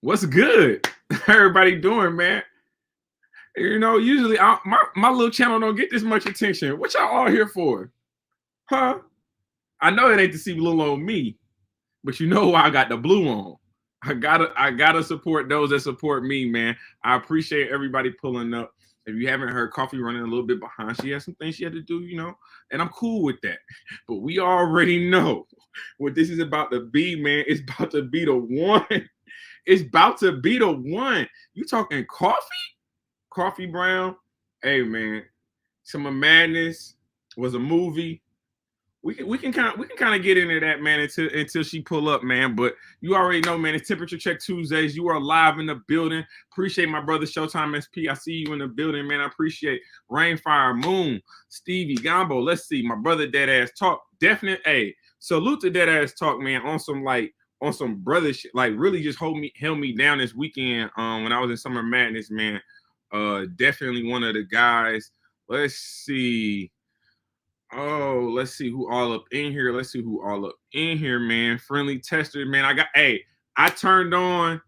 What's good? Everybody doing, man? Usually my little channel don't get this much attention. What y'all all here for? Huh? I know it ain't to see little old me, but you know why I got the blue on. I gotta support those that support me, man. I appreciate everybody pulling up. If you haven't heard, Coffee running a little bit behind. She has some things she had to do, and I'm cool with that. But we already know what this is about to be, man. It's about to be the one. It's about to be the one. You talking coffee? Coffee Brown? Hey man, Summer Madness was a movie. We can kind of get into that, man, until she pull up, man. But you already know, man. It's Temperature Check Tuesdays. You are live in the building. Appreciate my brother Showtime SP. I see you in the building, man. I appreciate Rainfire Moon, Stevie Gombo. Let's see, my brother Dead Ass Talk. Definite A. Salute to Dead Ass Talk, man. On some brother shit, like really just held me down this weekend. When I was in Summer Madness, man. Definitely one of the guys. Let's see. Oh, let's see who all up in here. Man. Friendly Tester, man. I turned on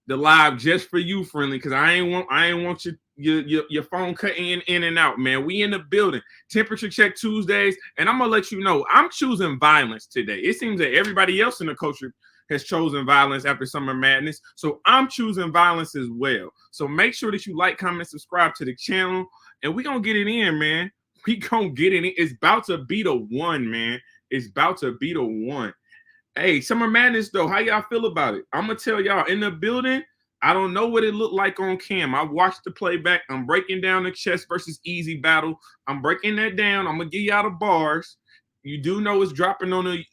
the live just for you, Friendly, because I ain't want your phone cutting in and out, man. We in the building. Temperature Check Tuesdays, and I'm gonna let you know I'm choosing violence today. It seems that everybody else in the culture has chosen violence after Summer Madness, so I'm choosing violence as well. So make sure that you like, comment, subscribe to the channel, and we gonna get it in, man. We gonna get it in. It's about to be the one, man. It's about to be the one. Hey, Summer Madness, though, how y'all feel about it? I'm gonna tell y'all in the building. I don't know what it looked like on cam. I watched the playback. I'm breaking down the chess versus easy battle. I'm breaking that down. I'm gonna give y'all the bars. You do know it's dropping on I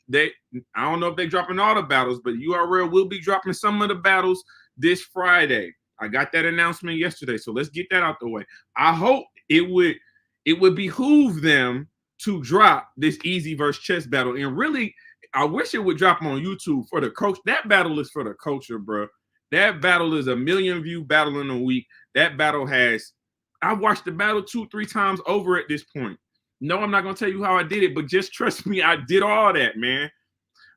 don't know if they're dropping all the battles, but URL will be dropping some of the battles this Friday. I got that announcement yesterday, so let's get that out the way. I hope it would behoove them to drop this easy versus chess battle. And really, I wish it would drop on YouTube for the coach. That battle is for the culture, bro. That battle is a 1 million view battle in a week. That battle I watched the battle 2-3 times over at this point. No, I'm not going to tell you how I did it, but just trust me, I did all that, man.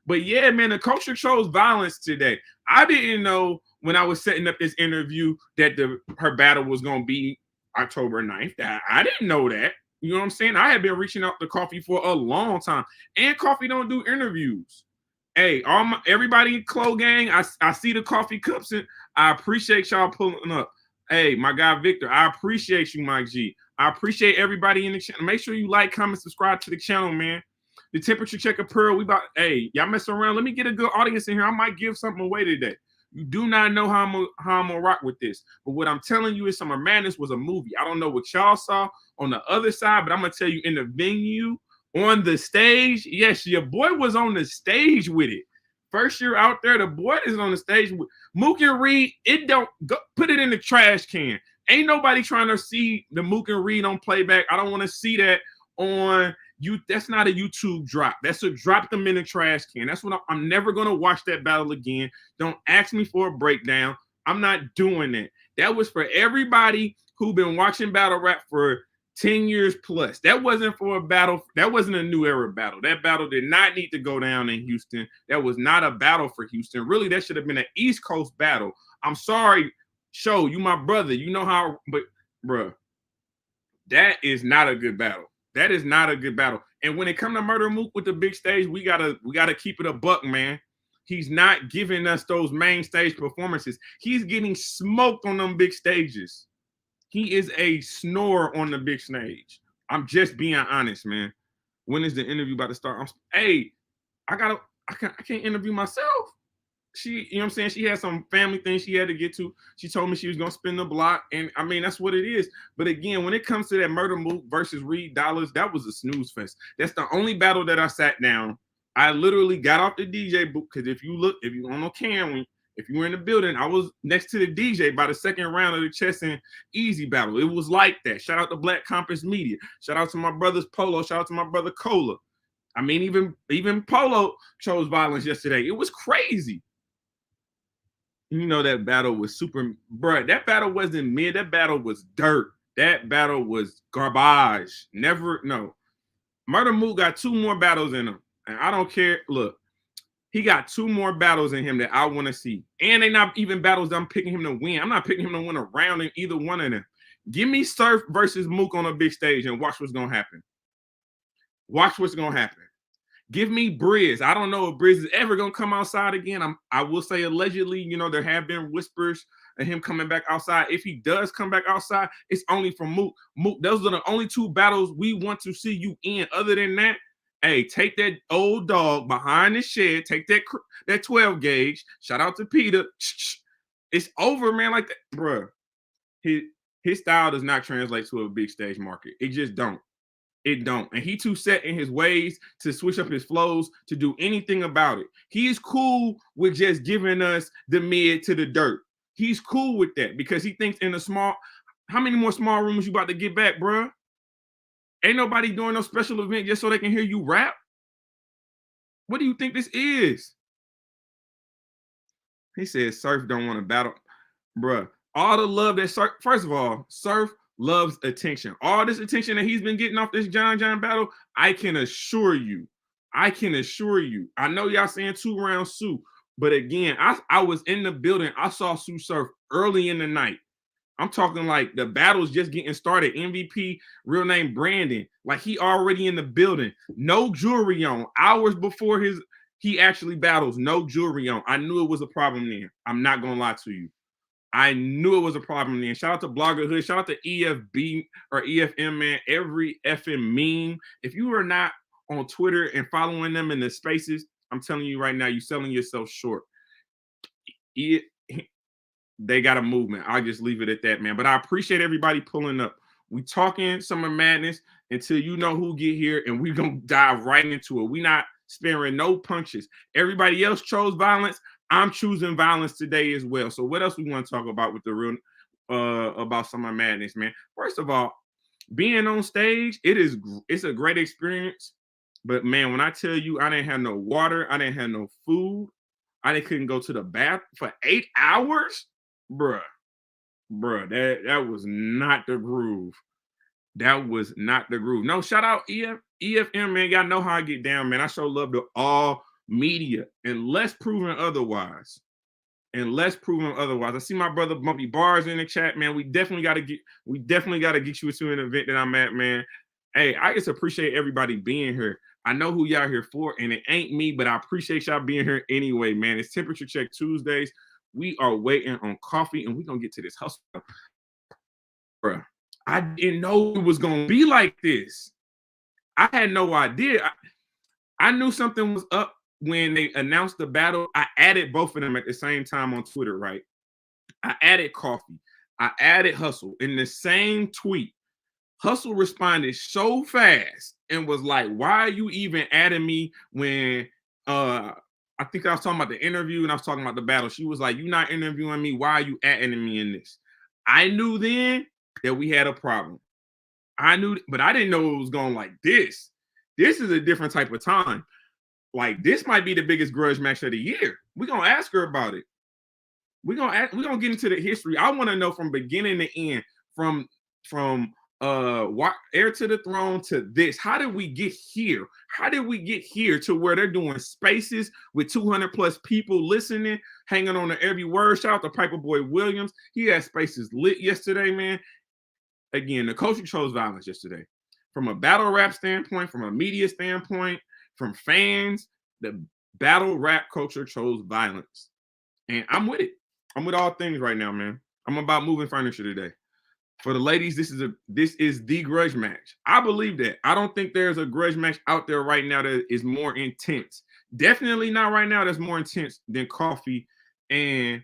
But yeah, man, the culture chose violence today. I didn't know when I was setting up this interview that her battle was going to be October 9th. I didn't know that. You know what I'm saying? I had been reaching out to Coffee for a long time. And Coffee don't do interviews. Hey, everybody in Clo Gang, I see the coffee cups, and I appreciate y'all pulling up. Hey, my guy Victor, I appreciate you, Mike G. I appreciate everybody in the channel. Make sure you like, comment, subscribe to the channel, man. The Temperature Checker Pearl, y'all mess around. Let me get a good audience in here. I might give something away today. You do not know how I'm gonna rock with this. But what I'm telling you is Summer Madness was a movie. I don't know what y'all saw on the other side, but I'm gonna tell you in the venue, on the stage, yes, your boy was on the stage with it. First year out there, the boy is on the stage with Mook and Reed. It don't go, put it in the trash can. Ain't nobody trying to see the Mook and Reed on playback. I don't want to see that on you. That's not a YouTube drop. That's a drop them in the trash can. That's what I'm never gonna watch that battle again. Don't ask me for a breakdown. I'm not doing that. That was for everybody who been watching battle rap for 10 years plus. That wasn't for a battle. That wasn't a new era battle. That battle did not need to go down in Houston. That was not a battle for Houston. Really, that should have been an East Coast battle. I'm sorry, Show, you my brother. You know how, but bruh, that is not a good battle. That is not a good battle. And when it comes to Murder Mook with the big stage, we gotta keep it a buck, man. He's not giving us those main stage performances. He's getting smoked on them big stages. He is a snore on the big stage. I'm just being honest, man. When is the interview about to start? I can't interview myself. You know what I'm saying? She had some family things she had to get to. She told me she was gonna spin the block, and I mean that's what it is. But again, when it comes to that Murder Mook versus Reed Dollars, that was a snooze fest. That's the only battle that I sat down. I literally got off the DJ booth because if you on no cam, if you were in the building, I was next to the DJ by the second round of the chess and easy battle. It was like that. Shout out to Black Compass Media. Shout out to my brothers Polo. Shout out to my brother Cola. I mean, even Polo chose violence yesterday. It was crazy. You know that battle was super, bruh. That battle wasn't mid. That battle was dirt. That battle was garbage. Never, no. Murder Mook got 2 more battles in him, and I don't care. Look, He got 2 more battles in him that I want to see. And they not even battles that I'm picking him to win. I'm not picking him to win a round in either one of them. Give me Surf versus Mook on a big stage and watch what's going to happen. Watch what's going to happen. Give me Briz. I don't know if Briz is ever going to come outside again. I will say allegedly, you know, there have been whispers of him coming back outside. If he does come back outside, it's only from Mook. Mook, those are the only 2 battles we want to see you in. Other than that, hey, take that old dog behind the shed. Take that 12 gauge. Shout out to Peter. It's over, man. Like that, bruh. His style does not translate to a big stage market. It just don't. It don't. And he too set in his ways to switch up his flows to do anything about it. He is cool with just giving us the mid to the dirt. He's cool with that because he thinks in a small, how many more small rooms you about to get back, bro? Ain't nobody doing no special event just so they can hear you rap. What do you think this is? He said Surf don't want to battle. Bruh, all the love that Surf, first of all, Surf loves attention. All this attention that he's been getting off this John battle, I can assure you. I know y'all saying 2 rounds Sue, but again, I was in the building. I saw Sue Surf early in the night. I'm talking like the battle's just getting started. MVP, real name Brandon, like he already in the building. No jewelry on. Hours before he actually battles, no jewelry on. I knew it was a problem there. I'm not gonna lie to you. I knew it was a problem then. Shout out to Bloggerhood. Shout out to EFB or EFM, man. Every effing meme. If you are not on Twitter and following them in the spaces, I'm telling you right now, you're selling yourself short. They got a movement. I'll just leave it at that, man. But I appreciate everybody pulling up. We talking Summer Madness until you know who get here, and we gonna dive right into it. We not sparing no punches. Everybody else chose violence. I'm choosing violence today as well. So what else we want to talk about with the real about Summer Madness, man? First of all, being on stage, it's a great experience. But man, when I tell you I didn't have no water, I didn't have no food, couldn't go to the bath for 8 hours, bruh, that was not the groove. That was not the groove. No, shout out EFM, man. Y'all know how I get down, man. I show love to all media unless proven otherwise. I see my brother Bumpy Bars in the chat, man. We definitely got to get you to an event that I'm at, man. Hey, I just appreciate everybody being here. I know who y'all here for, and it ain't me, but I appreciate y'all being here anyway, man. It's Temperature Check Tuesdays. We are waiting on coffee, and we're gonna get to this hustle. Bruh, I didn't know it was gonna be like this. I had no idea. I knew something was up when they announced the battle. I added both of them at the same time on Twitter, right? I added Coffee. I added Hustle in the same tweet. Hustle responded so fast and was like, why are you even adding me when I think I was talking about the interview and I was talking about the battle. She was like, you're not interviewing me. Why are you adding me in this? I knew then that we had a problem. I knew, but I didn't know it was going like this. This is a different type of time. Like, this might be the biggest grudge match of the year. We're going to ask her about it. We're going to get into the history. I want to know from beginning to end, from Heir to the Throne to this. How did we get here? How did we get here to where they're doing spaces with 200 plus people listening, hanging on to every word? Shout out to Piper Boy Williams. He had spaces lit yesterday, man. Again, the culture chose violence yesterday. From a battle rap standpoint, from a media standpoint, from fans, the battle rap culture chose violence. And I'm with it. I'm with all things right now, man. I'm about moving furniture today. For the ladies, this is the grudge match. I believe that. I don't think there's a grudge match out there right now that is more intense. Definitely not right now that's more intense than Coffee and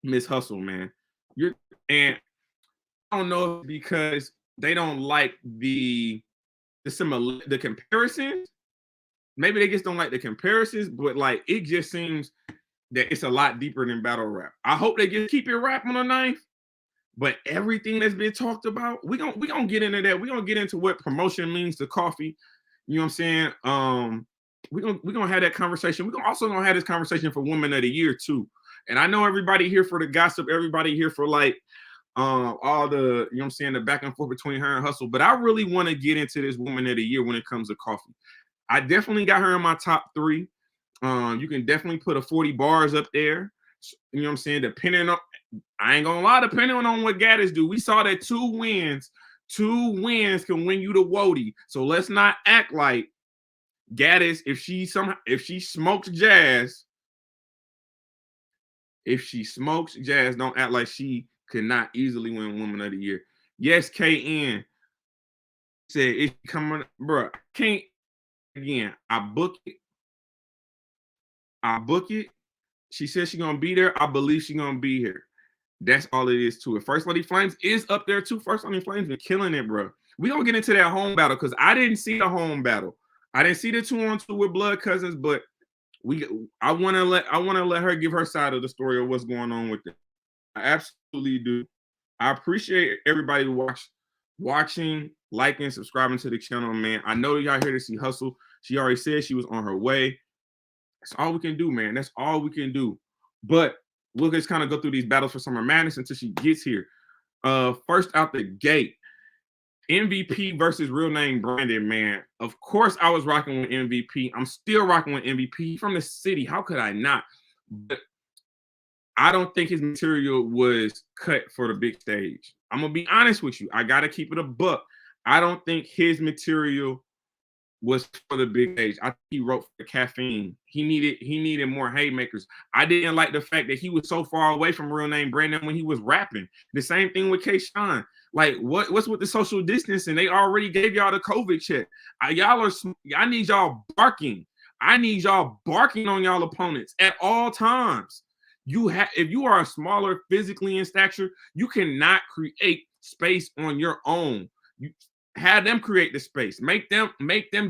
Miss Hustle, man. And I don't know because they don't like the comparisons. Maybe they just don't like the comparisons, but like it just seems that it's a lot deeper than battle rap. I hope they just keep it rap on the knife. But everything that's been talked about, we're gonna get into that. We're gonna get into what promotion means to Coffee. You know what I'm saying? We're gonna have that conversation. We're also gonna have this conversation for Woman of the Year too. And I know everybody here for the gossip, everybody here for like all the, you know what I'm saying, the back and forth between her and Hustle. But I really want to get into this Woman of the Year when it comes to Coffee. I definitely got her in my top 3. You can definitely put a 40 bars up there. You know what I'm saying? Depending on, I ain't gonna lie, depending on what Gaddis do. We saw that two wins can win you the WOTY. So let's not act like Gaddis, if she smokes Jazz, don't act like she could not easily win Woman of the Year. Yes, KN said it's coming, bro. Can't again. I book it. She says she's gonna be there. I believe she's gonna be here. That's all it is to it. First Lady Flames is up there too. First Lady Flames been killing it, bro. We gonna get into that home battle because I didn't see the home battle. I didn't see the 2-on-2 with Blood Cousins, but I want to let her give her side of the story of what's going on with it. I absolutely do. I appreciate everybody watching, liking, subscribing to the channel, man. I know y'all here to see Hustle. She already said she was on her way. That's all we can do, man. That's all we can do. But we'll just kind of go through these battles for Summer Madness until she gets here. First out the gate, MVP versus Real Name Brandon, man. Of course, I was rocking with MVP. I'm still rocking with MVP from the city. How could I not? But I don't think his material was cut for the big stage. I'm gonna be honest with you. I gotta keep it a buck. I don't think his material was for the big stage. I think he wrote for the caffeine. He needed more haymakers. I didn't like the fact that he was so far away from Real Name Brandon when he was rapping. The same thing with K-Shine. Like, what's with the social distancing? They already gave y'all the COVID check. I need y'all barking. I need y'all barking on y'all opponents at all times. If you are smaller physically in stature, you cannot create space on your own. You have them create the space. Make them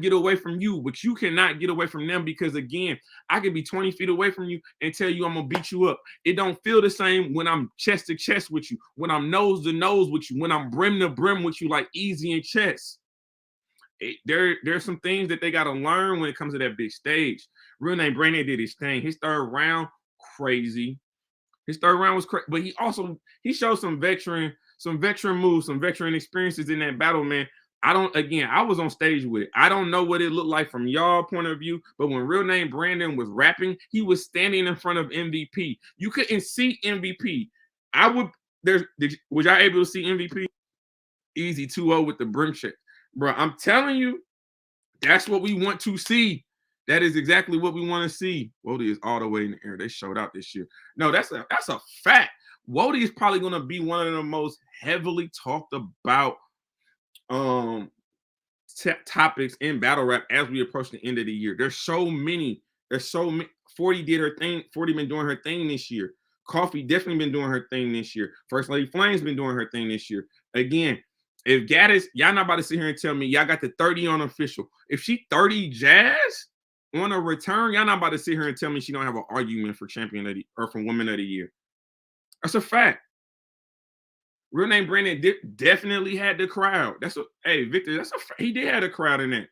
get away from you, but you cannot get away from them because, again, I could be 20 feet away from you and tell you I'm gonna beat you up. It don't feel the same when I'm chest to chest with you, when I'm nose to nose with you, when I'm brim to brim with you, like Easy and Chess. There's some things that they got to learn when it comes to that big stage. Real Name Brandon did his thing. His third round, crazy. His third round was crazy, but he showed some veteran moves, some veteran experiences in that battle, man. I was on stage with it. I don't know what it looked like from y'all point of view, but when Real Name Brandon was rapping, he was standing in front of MVP. You couldn't see MVP. Was y'all able to see MVP? Easy 2-0 with the brim check. Bro, I'm telling you, that's what we want to see. That is exactly what we want to see. WOTY is all the way in the air. They showed out this year. No, that's a fact. WOTY is probably going to be one of the most heavily talked about topics in battle rap as we approach the end of the year. There's so many. 40 did her thing. 40 been doing her thing this year. Coffee definitely been doing her thing this year. First Lady Flames been doing her thing this year. Again, if Gaddis, y'all not about to sit here and tell me y'all got the 30 on official. If she 30 Jazz on a return, y'all not about to sit here and tell me she don't have an argument for champion of the or for Woman of the Year. That's a fact. Real Name Brandon definitely had the crowd. Hey, Victor, he did have a crowd in that.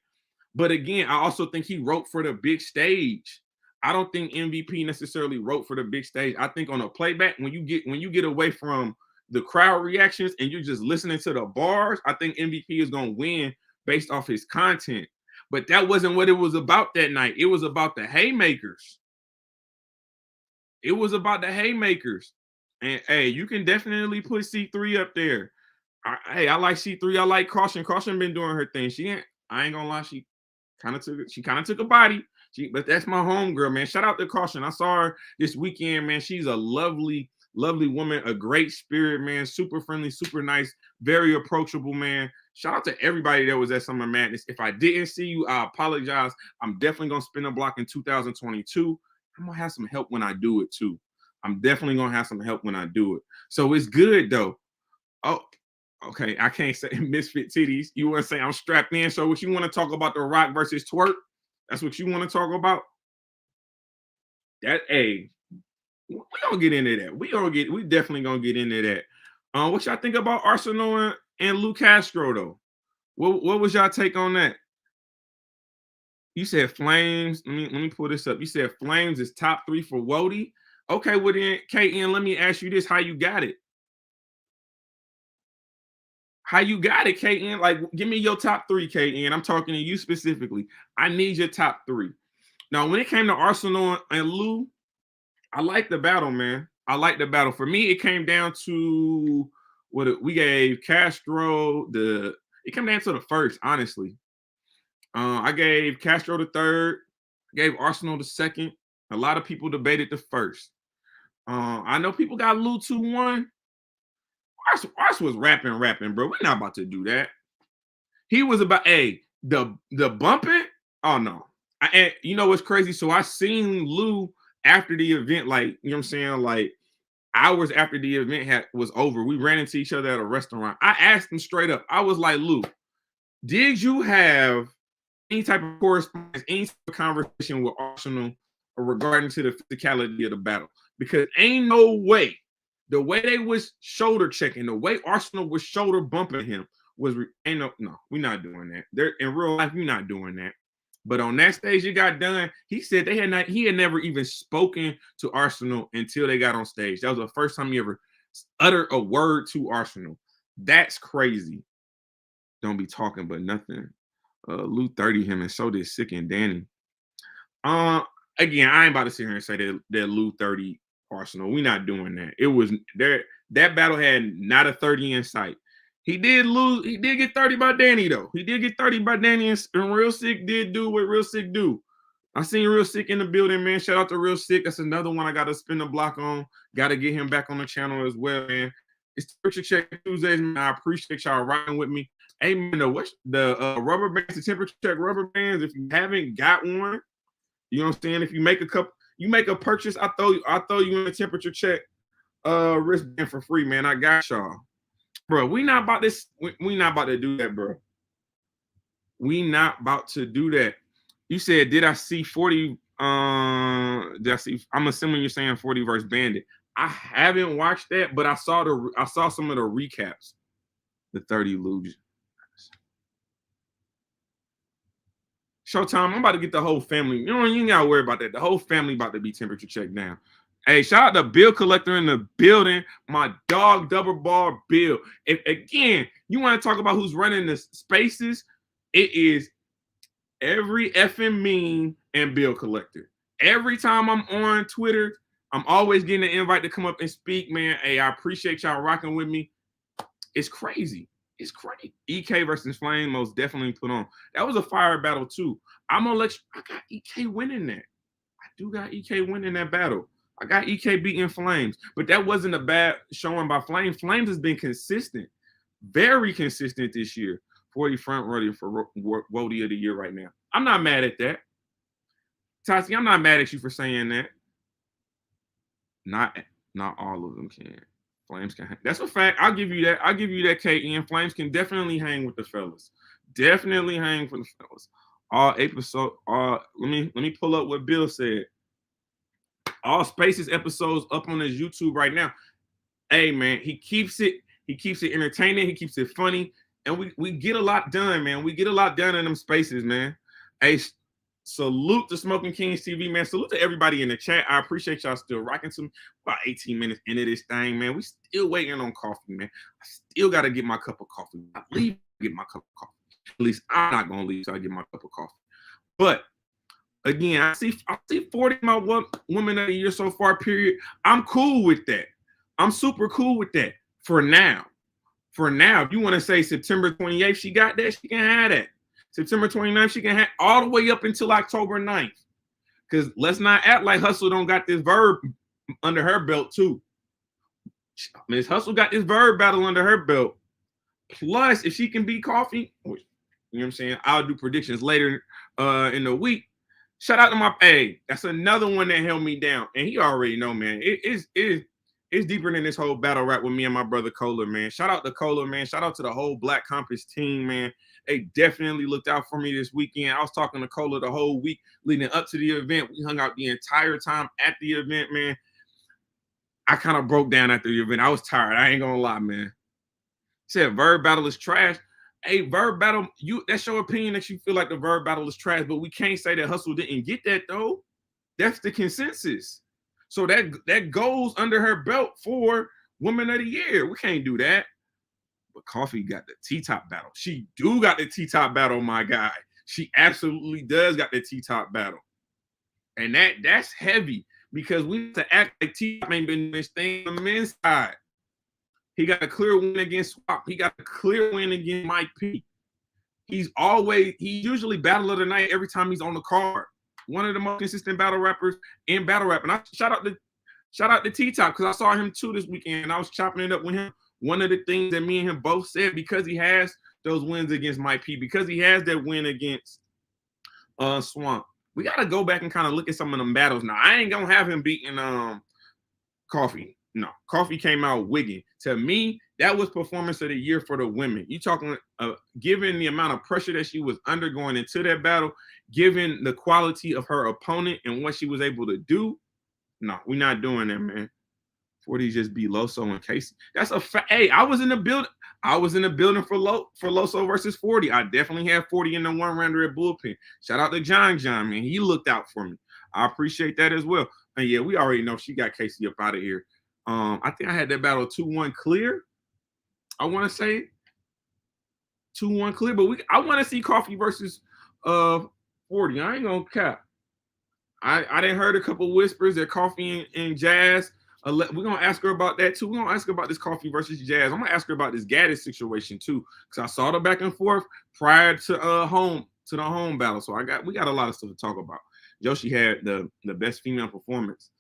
But again, I also think he wrote for the big stage. I don't think MVP necessarily wrote for the big stage. I think on a playback, when you get away from the crowd reactions and you're just listening to the bars, I think MVP is going to win based off his content. But that wasn't what it was about that night. It was about the haymakers. It was about the haymakers. And hey, you can definitely put C3 up there. I like C3. I like Caution. Caution been doing her thing. I ain't gonna lie, she kind of took a body. But that's my homegirl, man. Shout out to Caution. I saw her this weekend, man. She's a lovely woman, a great spirit, man. Super friendly, super nice, very approachable, man. Shout out to everybody that was at Summer Madness. If I didn't see you, I apologize. I'm definitely gonna spin a block in 2022. I'm gonna have some help when I do it too. I'm definitely gonna have some help when I do it. So it's good though. Oh, okay. I can't say misfit titties. You want to say I'm strapped in? So what you want to talk about the Rock versus Twerk? That's what you want to talk about? We gonna get into that. We definitely gonna get into that. What y'all think about Arsenal and Lou Castro though? What was y'all take on that? You said Flames. Let me pull this up. You said Flames is top 3 for WOTY. Okay, well then, KN, let me ask you this: how you got it? How you got it, KN? Like, give me your top 3, KN. I'm talking to you specifically. I need your top 3. Now, when it came to Arsenal and Lou, I like the battle, man. I like the battle. For me, it came down to we gave Castro the. It came down to the first, honestly. I gave Castro the third, gave Arsenal the second. A lot of people debated the first. I know people got Lou 2-1. Ars was rapping, bro. We're not about to do that. He was about, the bumping. Oh no. And you know what's crazy? So I seen Lou after the event, like, you know what I'm saying? Like hours after the event was over. We ran into each other at a restaurant. I asked him straight up. I was like, Lou, did you have any type of correspondence, any type of conversation with Arsenal regarding to the physicality of the battle? Because ain't no way, the way they was shoulder checking, the way Arsenal was shoulder bumping him was no, we're not doing that. They're in real life, we're not doing that. But on that stage, it got done. He said he had never even spoken to Arsenal until they got on stage. That was the first time he ever uttered a word to Arsenal. That's crazy. Don't be talking but nothing. Lou 30 him, and so did Sick and Danny. Again, I ain't about to sit here and say that Lou 30 Arsenal. We not doing that. It was there. That battle had not a 30 in sight. He did lose. He did get 30 by Danny, though. He did get 30 by Danny, and Real Sick did do what Real Sick do. I seen Real Sick in the building, man. Shout out to Real Sick. That's another one I got to spin the block on. Got to get him back on the channel as well, man. It's Temperature Check Tuesdays, man. I appreciate y'all riding with me. Hey, man, the rubber bands, the Temperature Check rubber bands, if you haven't got one, you know what I'm saying? If you make a purchase, I throw you in a Temperature Check wristband for free, man. I got y'all. Bro, we not about this. We not about to do that, bro. We not about to do that. You said, did I see 40? Did I see? I'm assuming you're saying 40 versus Bandit. I haven't watched that, but I saw some of the recaps. The 30 lose. Showtime, I'm about to get the whole family. You ain't gotta worry about that. The whole family about to be temperature checked down. Hey, shout out to Bill Collector in the building. My dog, Double Ball Bill. If again, you want to talk about who's running the spaces, it is every effing meme and Bill Collector. Every time I'm on Twitter, I'm always getting an invite to come up and speak, man. Hey, I appreciate y'all rocking with me. It's crazy. It's crazy. EK versus Flame most definitely put on. That was a fire battle too. I'm gonna let you. I got EK winning that. I do got EK winning that battle. I got EK beating Flames, but that wasn't a bad showing by Flames. Flames has been consistent, very consistent this year. 40 front running for WOTY of the year right now. I'm not mad at that. Tati, I'm not mad at you for saying that. Not all of them can. Flames can hang. That's a fact. I'll give you that. I'll give you that, KN. Flames can definitely hang with the fellas. Definitely hang for the fellas. All episode. Let me pull up what Bill said. All Spaces episodes up on his YouTube right now. Hey man, he keeps it entertaining. He keeps it funny, and we get a lot done, man. We get a lot done in them spaces, man. Hey, salute to Smoking Kings TV, man. Salute to everybody in the chat. I appreciate y'all still rocking some. About 18 minutes into this thing, man. We still waiting on coffee, man. I still got to get my cup of coffee. I leave to get my cup of coffee. At least I'm not gonna leave till I get my cup of coffee. But again, I see 40 my woman of the year so far. Period. I'm cool with that. I'm super cool with that for now. For now, if you want to say September 28th, she got that. She can have that. September 29th, she can have all the way up until October 9th. Because let's not act like Hustle don't got this verb under her belt too. Miss Hustle got this verb battle under her belt. Plus, if she can beat Coffee, you know what I'm saying? I'll do predictions later in the week. Shout out to my that's another one that held me down. And he already know, man. It's deeper than this whole battle rap with me and my brother Cola, man. Shout out to Cola, man. Shout out to the whole Black Compass team, man. They definitely looked out for me this weekend. I was talking to Cola the whole week leading up to the event. We hung out the entire time at the event, man. I kind of broke down after the event. I was tired. I ain't gonna lie, man. Said verb battle is trash. Hey, verb battle, that's your opinion that you feel like the verb battle is trash, but we can't say that Hustle didn't get that though. That's the consensus. So that goes under her belt for Woman of the Year. We can't do that. But Coffee got the T-top battle. She do got the T-top battle, my guy. She absolutely does got the T-top battle. And that's heavy because we have to act like T-Top ain't been this thing on the men's side. He got a clear win against Swap. He got a clear win against Mike P. He's usually battle of the night every time he's on the card. One of the most consistent battle rappers in battle rap. And I shout out to T-Top because I saw him too this weekend and I was chopping it up with him. One of the things that me and him both said, because he has those wins against Mike P, because he has that win against Swamp, we got to go back and kind of look at some of them battles. Now, I ain't going to have him beating Coffee. No, Coffee came out wigging. To me, that was performance of the year for the women. You talking, given the amount of pressure that she was undergoing into that battle, given the quality of her opponent and what she was able to do. No, we're not doing that, man. 40 just beat Loso and Casey. That's a fact. Hey, I was in the building. I was in the building for Loso versus 40. I definitely had 40 in the one rounder at Bullpen. Shout out to John, man. He looked out for me. I appreciate that as well. And yeah, we already know she got Casey up out of here. I think I had that battle 2-1 clear. I want to say 2-1 clear, but I want to see Coffee versus 40. I ain't gonna cap. I didn't heard a couple whispers that Coffee and Jazz. We're gonna ask her about that too. We're gonna ask her about this Coffee versus Jazz. I'm gonna ask her about this Gaddis situation too, because I saw the back and forth prior to the home battle. So we got a lot of stuff to talk about. Yoshi had the best female performance.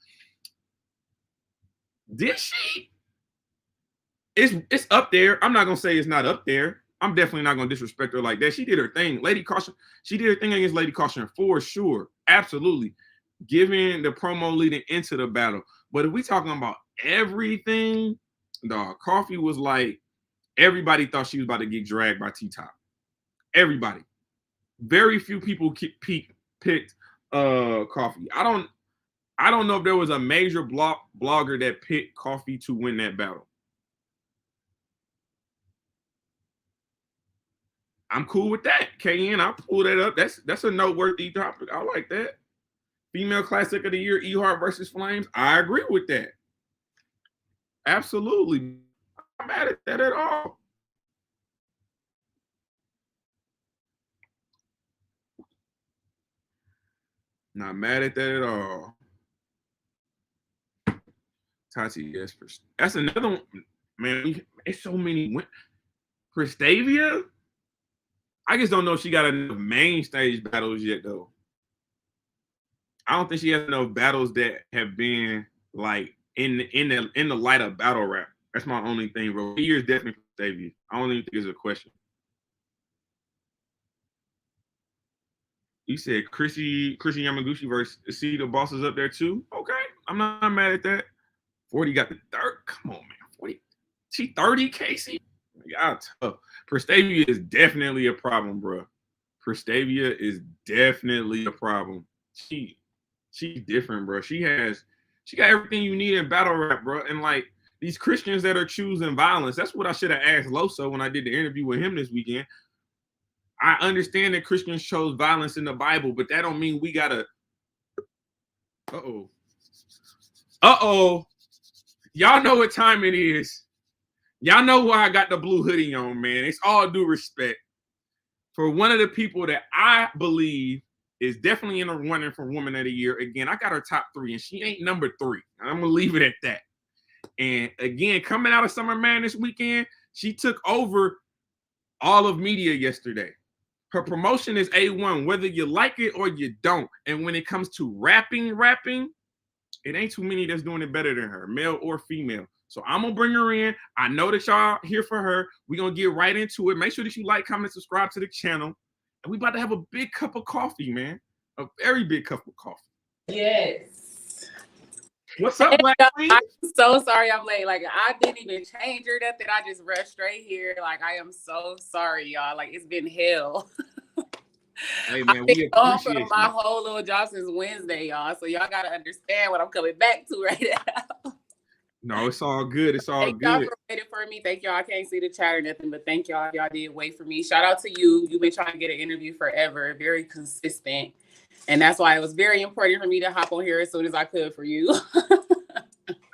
Did she? It's up there. I'm not gonna say it's not up there. I'm definitely not gonna disrespect her like that. She did her thing. Lady Caution, she did her thing against Lady Caution for sure. Absolutely. Giving the promo leading into the battle. But if we talking about everything, dog, Coffee was like, everybody thought she was about to get dragged by T-Top. Everybody. Very few people picked Coffee. I don't know if there was a major blogger that picked Coffee to win that battle. I'm cool with that. KN, I'll pull that up. That's a noteworthy topic. I like that. Female Classic of the Year, E-Heart versus Flames. I agree with that. Absolutely. I'm not mad at that at all. Not mad at that at all. Tati, yes. That's another one. Man, it's so many. Prestavia? I just don't know if she got enough main stage battles yet, though. I don't think she has enough battles that have been like in the light of battle rap. That's my only thing, bro. The year is definitely Prestavia. I don't even think it's a question. You said Chrissy Yamaguchi versus See the Boss is up there too. Okay, I'm not mad at that. 40 got the third. Come on, man. 40. She 30, Casey. Y'all tough. Prestavia is definitely a problem, bro. Prestavia is definitely a problem. She's different, bro. She got everything you need in battle rap, bro. And like these Christians that are choosing violence. That's what I should have asked Loso when I did the interview with him this weekend. I understand that Christians chose violence in the Bible, but that don't mean we gotta. Y'all know what time it is. Y'all know why I got the blue hoodie on, man. It's all due respect for one of the people that I believe is definitely in the running for Woman of the Year. Again, I got her top 3, and she ain't number 3. I'm gonna leave it at that. And again, coming out of Summer Madness weekend, she took over all of media yesterday. Her promotion is A1, whether you like it or you don't. And when it comes to rapping, it ain't too many that's doing it better than her, male or female. So I'm going to bring her in. I know that y'all here for her. We're going to get right into it. Make sure that you like, comment, subscribe to the channel. And we about to have a big cup of coffee, man. A very big cup of coffee. Yes. What's up, Black Queen? I'm so sorry I'm late. Like, I didn't even change or nothing. I just rushed straight here. Like, I am so sorry, y'all. Like, it's been hell. Hey, man, we appreciate you. My whole little job since Wednesday, y'all. So y'all got to understand what I'm coming back to right now. No, it's all good. It's all good. Thank y'all for waiting for me. Thank y'all. I can't see the chat or nothing, but thank y'all. Y'all did wait for me. Shout out to you. You've been trying to get an interview forever. Very consistent. And that's why it was very important for me to hop on here as soon as I could for you.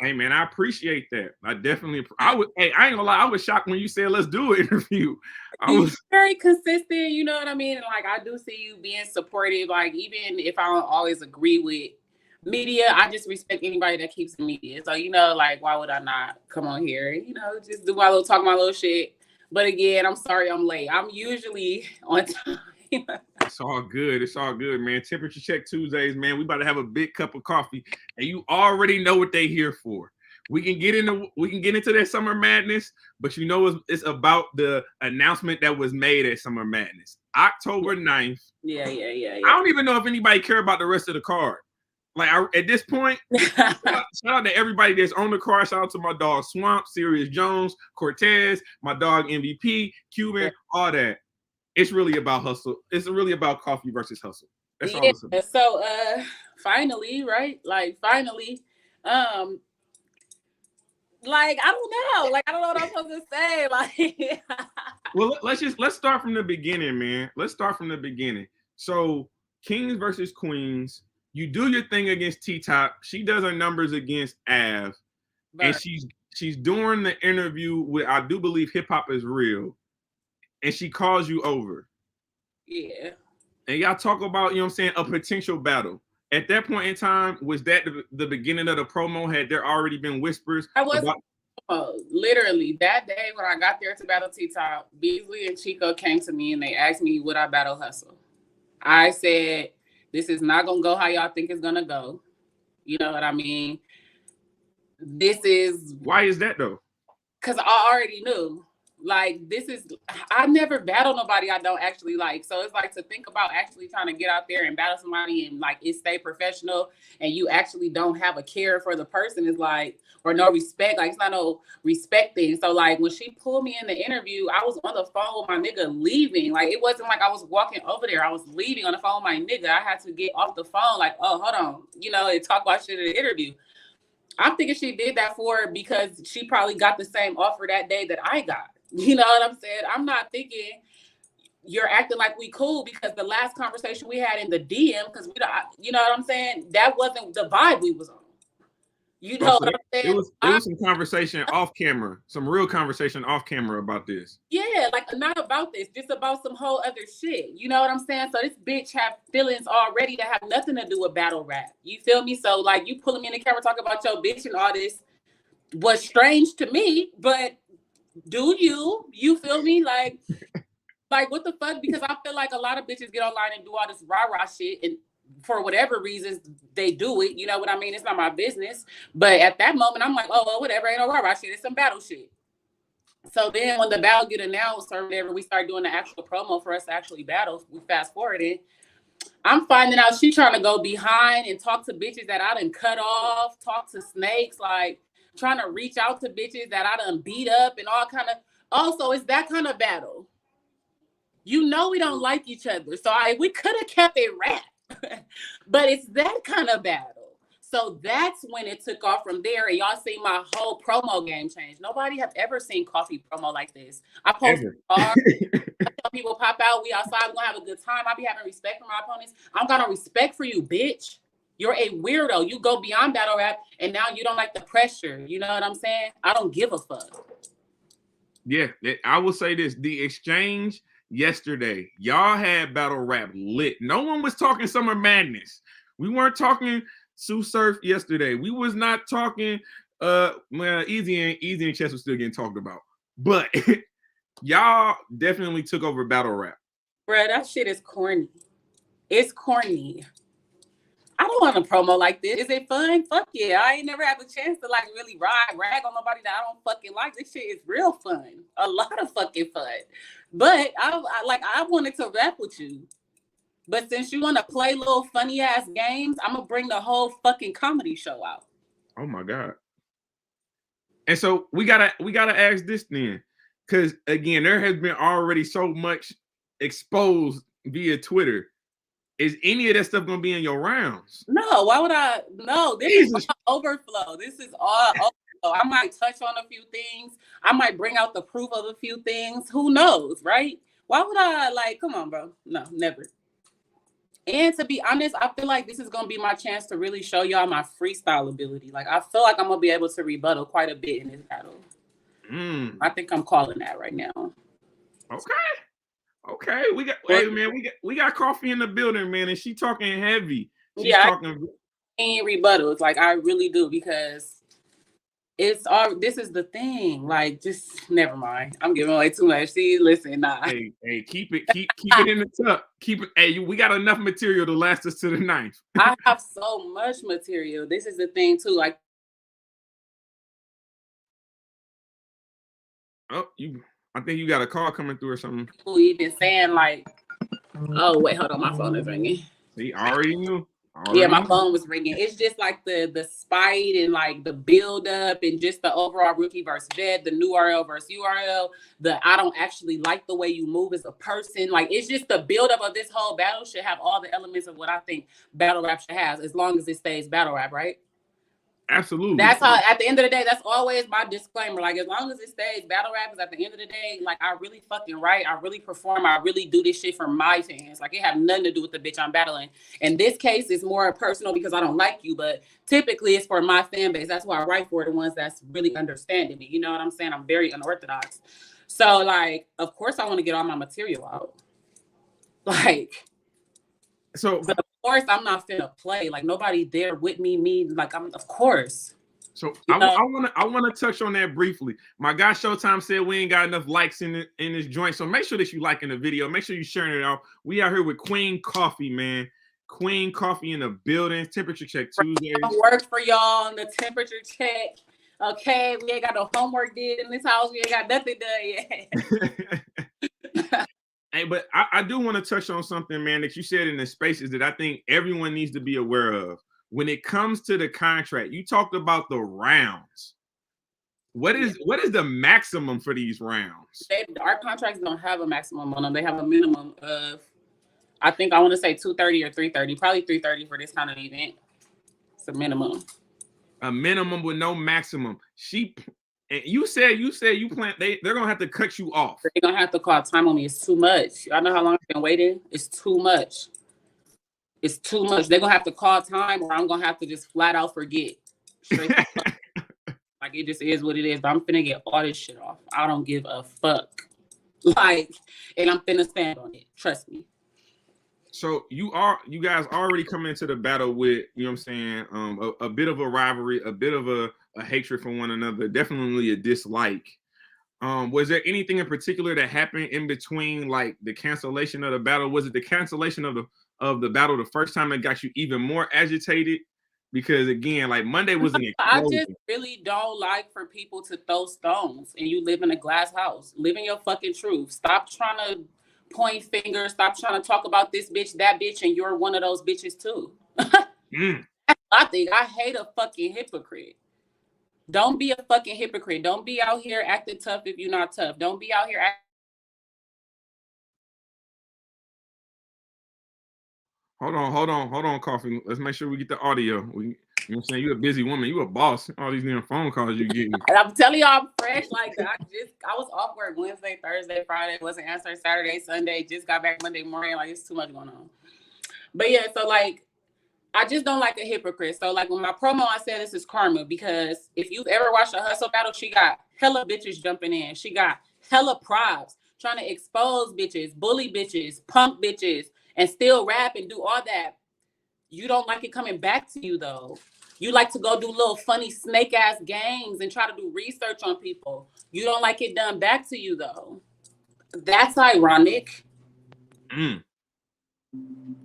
Hey man, I appreciate that. I definitely. I would. Hey, I ain't gonna lie. I was shocked when you said let's do an interview. I You're was very consistent, you know what I mean? Like I do see you being supportive. Like even if I don't always agree with media, I just respect anybody that keeps the media. So you know, like why would I not come on here? You know, just do my little talk, my little shit. But again, I'm sorry I'm late. I'm usually on time. It's all good. It's all good, man. Temperature check Tuesdays, man. We about to have a big cup of coffee, and you already know what they here for. We can get into that Summer Madness, but you know it's about the announcement that was made at Summer Madness, October 9th. Yeah. I don't even know if anybody care about the rest of the card. Like at this point, shout out to everybody that's on the card. Shout out to my dog Swamp, Sirius Jones, Cortez, my dog MVP, Cuban, all that. It's really about hustle. It's really about coffee versus hustle. That's all it's about. So finally, right? Like finally, like I don't know. Like I don't know what I'm supposed to say. Like well, let's start from the beginning, man. Let's start from the beginning. So Kings versus Queens. You do your thing against T-Top. She does her numbers against Av. And she's doing the interview with, I do believe, Hip Hop is Real. And she calls you over. Yeah. And y'all talk about, you know what I'm saying, a potential battle. At that point in time, was that the beginning of the promo? Had there already been whispers? Literally that day when I got there to battle T-Top, Beasley and Chico came to me and they asked me, would I battle Hustle? I said, this is not going to go how y'all think it's going to go. You know what I mean? Why is that though? Because I already knew. Like, I never battle nobody I don't actually like. So it's like to think about actually trying to get out there and battle somebody and like it stay professional and you actually don't have a care for the person is like, or no respect. Like, it's not no respect thing. So like when she pulled me in the interview, I was on the phone with my nigga leaving. Like, it wasn't like I was walking over there. I was leaving on the phone with my nigga. I had to get off the phone like, oh, hold on. You know, and talk about shit in the interview. I'm thinking she did that for her because she probably got the same offer that day that I got. You know what I'm saying? I'm not thinking you're acting like we cool because the last conversation we had in the DM, because you know what I'm saying? That wasn't the vibe we was on. You know what I'm saying? It was some conversation off camera, some real conversation off camera about this. Yeah, like not about this, just about some whole other shit. You know what I'm saying? So this bitch have feelings already that have nothing to do with battle rap. You feel me? So like you pulling me in the camera talking about your bitch and all this was strange to me, but do you feel me? Like what the fuck? Because I feel like a lot of bitches get online and do all this rah-rah shit and for whatever reasons they do it. You know what I mean? It's not my business. But at that moment, I'm like, oh, well, whatever. Ain't no rah-rah shit. It's some battle shit. So then when the battle get announced or whatever, we start doing the actual promo for us to actually battle. We fast forwarded. I'm finding out she trying to go behind and talk to bitches that I done cut off, talk to snakes, like trying to reach out to bitches that I done beat up and all kind of. Also, it's that kind of battle. You know we don't like each other. So we could have kept it rap. But it's that kind of battle. So that's when it took off from there. And y'all see my whole promo game change. Nobody have ever seen coffee promo like this. I post I tell people pop out. We outside. We're going to have a good time. I be having respect for my opponents. I'm going to respect for you, bitch. You're a weirdo. You go beyond battle rap. And now you don't like the pressure. You know what I'm saying? I don't give a fuck. Yeah, I will say this. The exchange yesterday, y'all had battle rap lit. No one was talking Summer Madness. We weren't talking Sue Surf yesterday. We was not talking Easy and Chess was still getting talked about. But y'all definitely took over battle rap. Bruh, that shit is corny. It's corny. I don't want a promo like this. Is it fun? Fuck yeah. I ain't never had a chance to like really rag on nobody that I don't fucking like. This shit is real fun. A lot of fucking fun. But I wanted to rap with you. But since you want to play little funny ass games, I'm gonna bring the whole fucking comedy show out. Oh my God. And so we gotta ask this then. Because again, there has been already so much exposed via Twitter. Is any of that stuff gonna be in your rounds? No, why would I? No, this is all overflow. This is all overflow. I might touch on a few things. I might bring out the proof of a few things. Who knows, right? Why would I come on, bro? No, never. And to be honest, I feel like this is gonna be my chance to really show y'all my freestyle ability. Like I feel like I'm gonna be able to rebuttal quite a bit in this battle. I think I'm calling that right now. Okay. We got hey man, we got coffee in the building, man, and she talking heavy. She's talking rebuttals. Like I really do, because it's all, this is the thing. Like, just never mind. I'm giving away too much. See, listen, nah. Hey, keep it in the tuck. Keep it. Hey, we got enough material to last us to the ninth. I have so much material. This is the thing too. Like, oh, I think you got a call coming through or something. People even saying like, oh wait, hold on, my phone is ringing. See, I already knew. Yeah, my phone was ringing. It's just like the spite and like the build up and just the overall rookie versus vet, the new RL versus URL, the I don't actually like the way you move as a person. Like, it's just the build up of this whole battle should have all the elements of what I think battle rap should have, as long as it stays battle rap, right? Absolutely. That's how, at the end of the day, that's always my disclaimer. Like, as long as it stays battle rap, because at the end of the day, like, I really fucking write, I really perform, I really do this shit for my fans. Like, it have nothing to do with the bitch I'm battling. In this case, it's more personal because I don't like you, but typically it's for my fan base. That's why I write for the ones that's really understanding me. You know what I'm saying? I'm very unorthodox. So, like, of course I want to get all my material out. Like, so but of course I'm not finna play. Like, nobody there with me, like, I'm, of course. So I want to touch on that briefly. My guy Showtime said we ain't got enough likes in this joint, so make sure that you liking the video. Make sure you sharing it out. We out here with Queen Coffee, man. Queen Coffee in the building. Temperature check Tuesdays. Work for y'all on the temperature check. Okay, we ain't got no homework did in this house. We ain't got nothing done yet. Hey, but I do want to touch on something, man, that you said in the spaces that I think everyone needs to be aware of. When it comes to the contract, you talked about the rounds. What is the maximum for these rounds? Our contracts don't have a maximum on them. They have a minimum of, I think I want to say 230 or 330, probably 330 for this kind of event. It's a minimum. A minimum with no maximum. You said you plan. They're gonna have to cut you off. They're gonna have to call time on me. It's too much. I know how long I've been waiting. It's too much. It's too much. They're gonna have to call time, or I'm gonna have to just flat out forget. Straight like, it just is what it is. But I'm finna get all this shit off. I don't give a fuck. Like, and I'm finna stand on it. Trust me. So you guys already coming into the battle with, you know what I'm saying, a bit of a rivalry, a bit of a hatred for one another, definitely a dislike. Was there anything in particular that happened in between, like the cancellation of the battle? Was it the cancellation of the battle the first time that got you even more agitated? Because again, like Monday was an explosion. I just really don't like for people to throw stones, and you live in a glass house. Live in your fucking truth. Stop trying to point fingers. Stop trying to talk about this bitch, that bitch, and you're one of those bitches too. I hate a fucking hypocrite. Don't be a fucking hypocrite. Don't be out here acting tough if you're not tough. Don't be out here acting. Hold on, Coffee. Let's make sure we get the audio. You know what I'm saying? You're a busy woman. You a boss. All these damn phone calls you getting. And I'm telling y'all, I'm fresh like that. I was off work Wednesday, Thursday, Friday. Wasn't answering Saturday, Sunday. Just got back Monday morning. Like, it's too much going on. But yeah, so like, I just don't like a hypocrite. So like, when my promo, I said this is karma, because if you've ever watched a hustle battle, she got hella bitches jumping in. She got hella props trying to expose bitches, bully bitches, punk bitches, and still rap and do all that. You don't like it coming back to you though. You like to go do little funny snake ass games and try to do research on people. You don't like it done back to you though. That's ironic.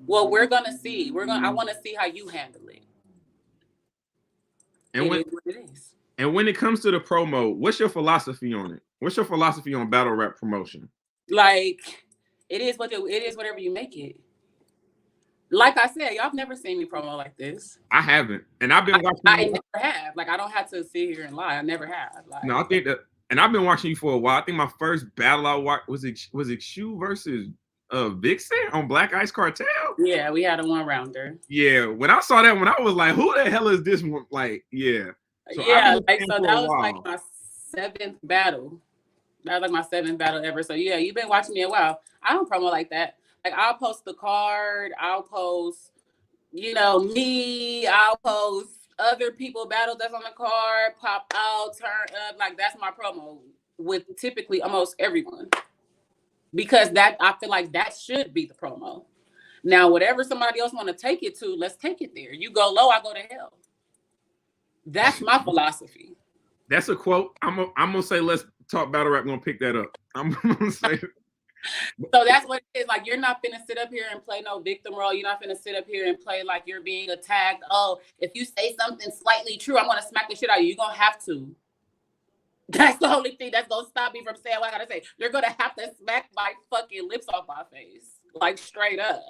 Well, we're gonna see. I want to see how you handle it. And what it is. And when it comes to the promo, what's your philosophy on it? What's your philosophy on battle rap promotion? Like, it is whatever you make it. Like I said, y'all have never seen me promo like this. I haven't, and I've been watching. I never have. Like, I don't have to sit here and lie. I never have. Like, no, I think that, and I've been watching you for a while. I think my first battle I watched was it Shu versus Vixen on Black Ice Cartel. Yeah, we had a 1-rounder. Yeah, when I saw that one, I was like, "Who the hell is this one?" Like, yeah. So yeah, like, so that was like my 7th battle. That was like my 7th battle ever. So yeah, you've been watching me a while. I don't promo like that. Like I'll post the card, I'll post, you know, me, I'll post other people battles that's on the card, pop out, turn up. Like that's my promo with typically almost everyone. Because that I feel like that should be the promo. Now, whatever somebody else want to take it to, let's take it there. You go low, I go to hell. That's my philosophy. That's a quote. I'm gonna say let's talk battle rap. I'm gonna pick that up. I'm gonna say. So that's what it is. Like you're not finna sit up here and play no victim role. You're not finna sit up here and play like you're being attacked. Oh, if you say something slightly true, I'm gonna smack the shit out of you. You're gonna have to. That's the only thing that's gonna stop me from saying what I gotta say. You're gonna have to smack my fucking lips off my face, like straight up.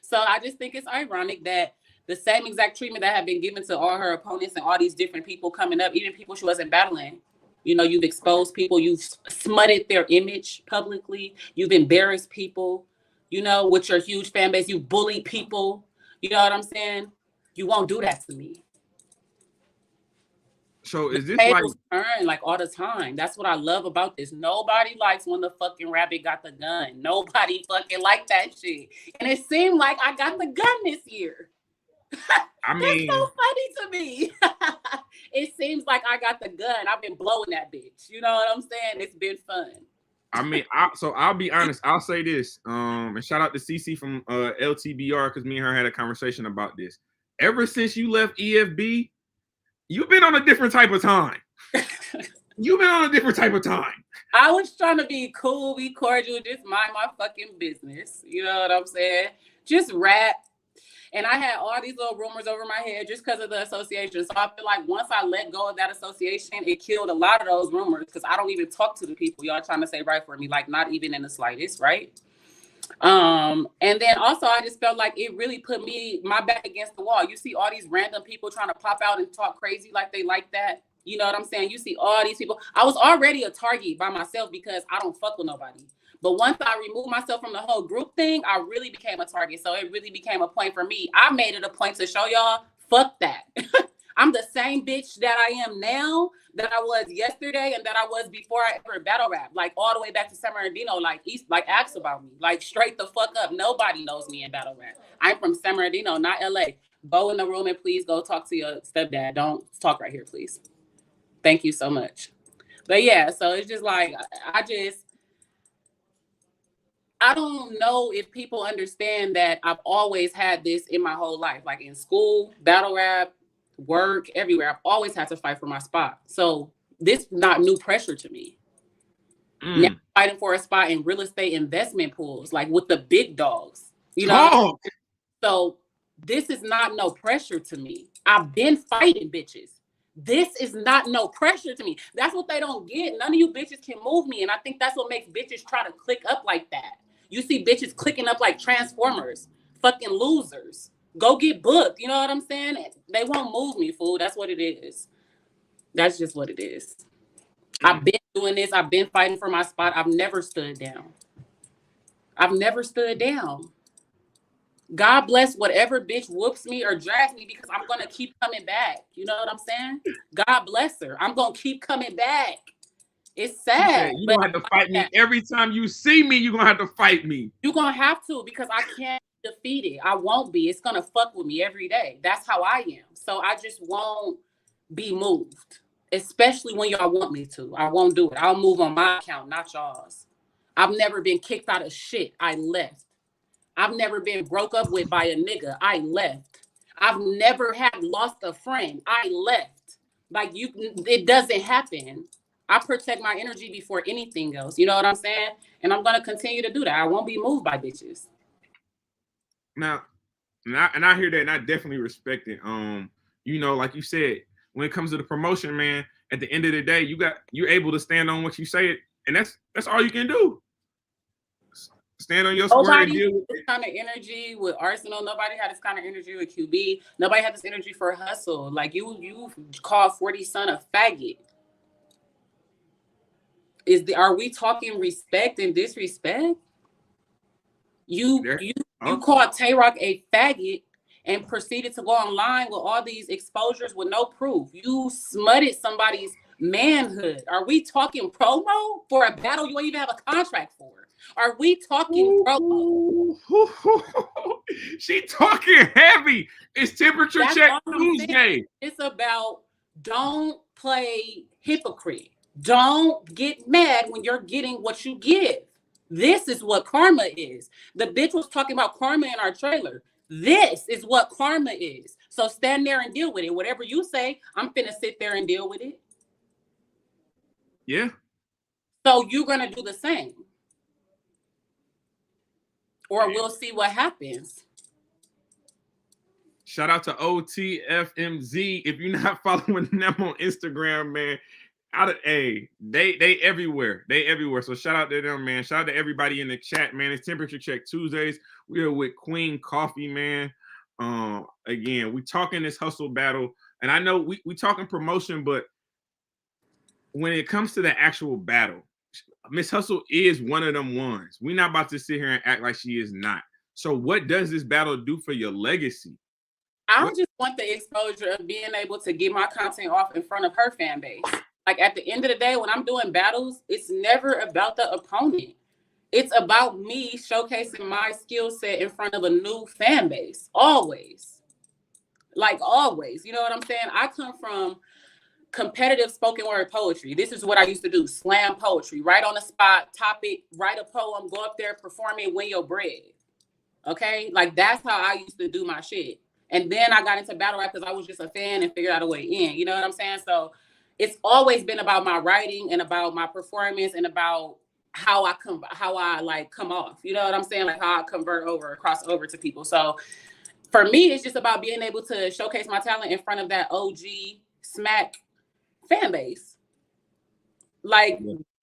So I just think it's ironic that the same exact treatment that had been given to all her opponents and all these different people coming up, even people she wasn't battling. You know, you've exposed people, you've smutted their image publicly, you've embarrassed people, you know, with your huge fan base, you bullied people. You know what I'm saying? You won't do that to me. So is this tables turn like all the time? That's what I love about this. Nobody likes when the fucking rabbit got the gun. Nobody fucking like that shit. And it seemed like I got the gun this year. I mean, that's so funny to me. It seems like I got the gun. I've been blowing that bitch. You know what I'm saying? It's been fun. I mean, so I'll be honest. I'll say this. And shout out to CC from LTBR because me and her had a conversation about this. Ever since you left EFB, you've been on a different type of time. You've been on a different type of time. I was trying to be cool, be cordial, just mind my fucking business. You know what I'm saying? Just rap. And I had all these little rumors over my head just because of the association. So I feel like once I let go of that association, it killed a lot of those rumors because I don't even talk to the people y'all trying to say right for me, like not even in the slightest, right? And then also I just felt like it really put my back against the wall. You see all these random people trying to pop out and talk crazy like they like that. You know what I'm saying? You see all these people. I was already a target by myself because I don't fuck with nobody. But once I removed myself from the whole group thing, I really became a target. So it really became a point for me. I made it a point to show y'all, fuck that. I'm the same bitch that I am now that I was yesterday and that I was before I ever battle rap. Like all the way back to San Bernardino, like ask about me. Like straight the fuck up. Nobody knows me in battle rap. I'm from San Bernardino, not LA. Go in the room and please go talk to your stepdad. Don't talk right here, please. Thank you so much. But yeah, so it's just like, I don't know if people understand that I've always had this in my whole life, like in school, battle rap, work, everywhere. I've always had to fight for my spot. So this is not new pressure to me. Now I'm fighting for a spot in real estate investment pools, like with the big dogs. You know? So this is not no pressure to me. I've been fighting bitches. This is not no pressure to me. That's what they don't get. None of you bitches can move me. And I think that's what makes bitches try to click up like that. You see bitches clicking up like Transformers, fucking losers. Go get booked. You know what I'm saying? They won't move me, fool. That's what it is. That's just what it is. I've been doing this. I've been fighting for my spot. I've never stood down. I've never stood down. God bless whatever bitch whoops me or drags me because I'm going to keep coming back. You know what I'm saying? God bless her. I'm going to keep coming back. It's sad. You're going to have to fight me. Every time you see me, you're going to have to fight me. You're going to have to because I can't defeat it. I won't be. It's going to fuck with me every day. That's how I am. So I just won't be moved, especially when y'all want me to. I won't do it. I'll move on my account, not y'all's. I've never been kicked out of shit. I left. I've never been broke up with by a nigga. I left. I've never lost a friend. I left. Like it doesn't happen. I protect my energy before anything else. You know what I'm saying? And I'm gonna continue to do that. I won't be moved by bitches. Now, and I hear that, and I definitely respect it. You know, like you said, when it comes to the promotion, man, at the end of the day, you're able to stand on what you say, and that's all you can do. Stand on your square. Nobody had this kind of energy with Arsenal. Nobody had this kind of energy with QB. Nobody had this energy for hustle. Like you call 40 Son a faggot. Are we talking respect and disrespect? You called Tay-Rock a faggot and proceeded to go online with all these exposures with no proof. You smutted somebody's manhood. Are we talking promo for a battle you don't even have a contract for? Are we talking promo? She talking heavy. It's temperature That's check all I'm Tuesday. saying. It's about don't play hypocrite. Don't get mad when you're getting what you give. This is what karma is. The bitch was talking about karma in our trailer. This is what karma is. So stand there and deal with it. Whatever you say, I'm finna sit there and deal with it. Yeah. So you're gonna do the same. Or we'll see what happens. Shout out to OTFMZ. If you're not following them on Instagram, man, they everywhere. They everywhere. So shout out to them, man. Shout out to everybody in the chat, man. It's Temperature Check Tuesdays. We are with Queen Coffee, man. Again, we talking this hustle battle, and I know we talking promotion, but when it comes to the actual battle, Miss Hustle is one of them ones. We're not about to sit here and act like she is not. So what does this battle do for your legacy? I just want the exposure of being able to get my content off in front of her fan base. Like at the end of the day, when I'm doing battles, it's never about the opponent. It's about me showcasing my skill set in front of a new fan base. Always. Like always. You know what I'm saying? I come from competitive spoken word poetry. This is what I used to do. Slam poetry. Right on the spot, topic, write a poem, go up there, perform it, win your bread. Okay? Like that's how I used to do my shit. And then I got into battle rap because I was just a fan and figured out a way in. You know what I'm saying? So it's always been about my writing and about my performance and about how I come off. You know what I'm saying? Like how I cross over to people. So for me, it's just about being able to showcase my talent in front of that OG smack fan base. Like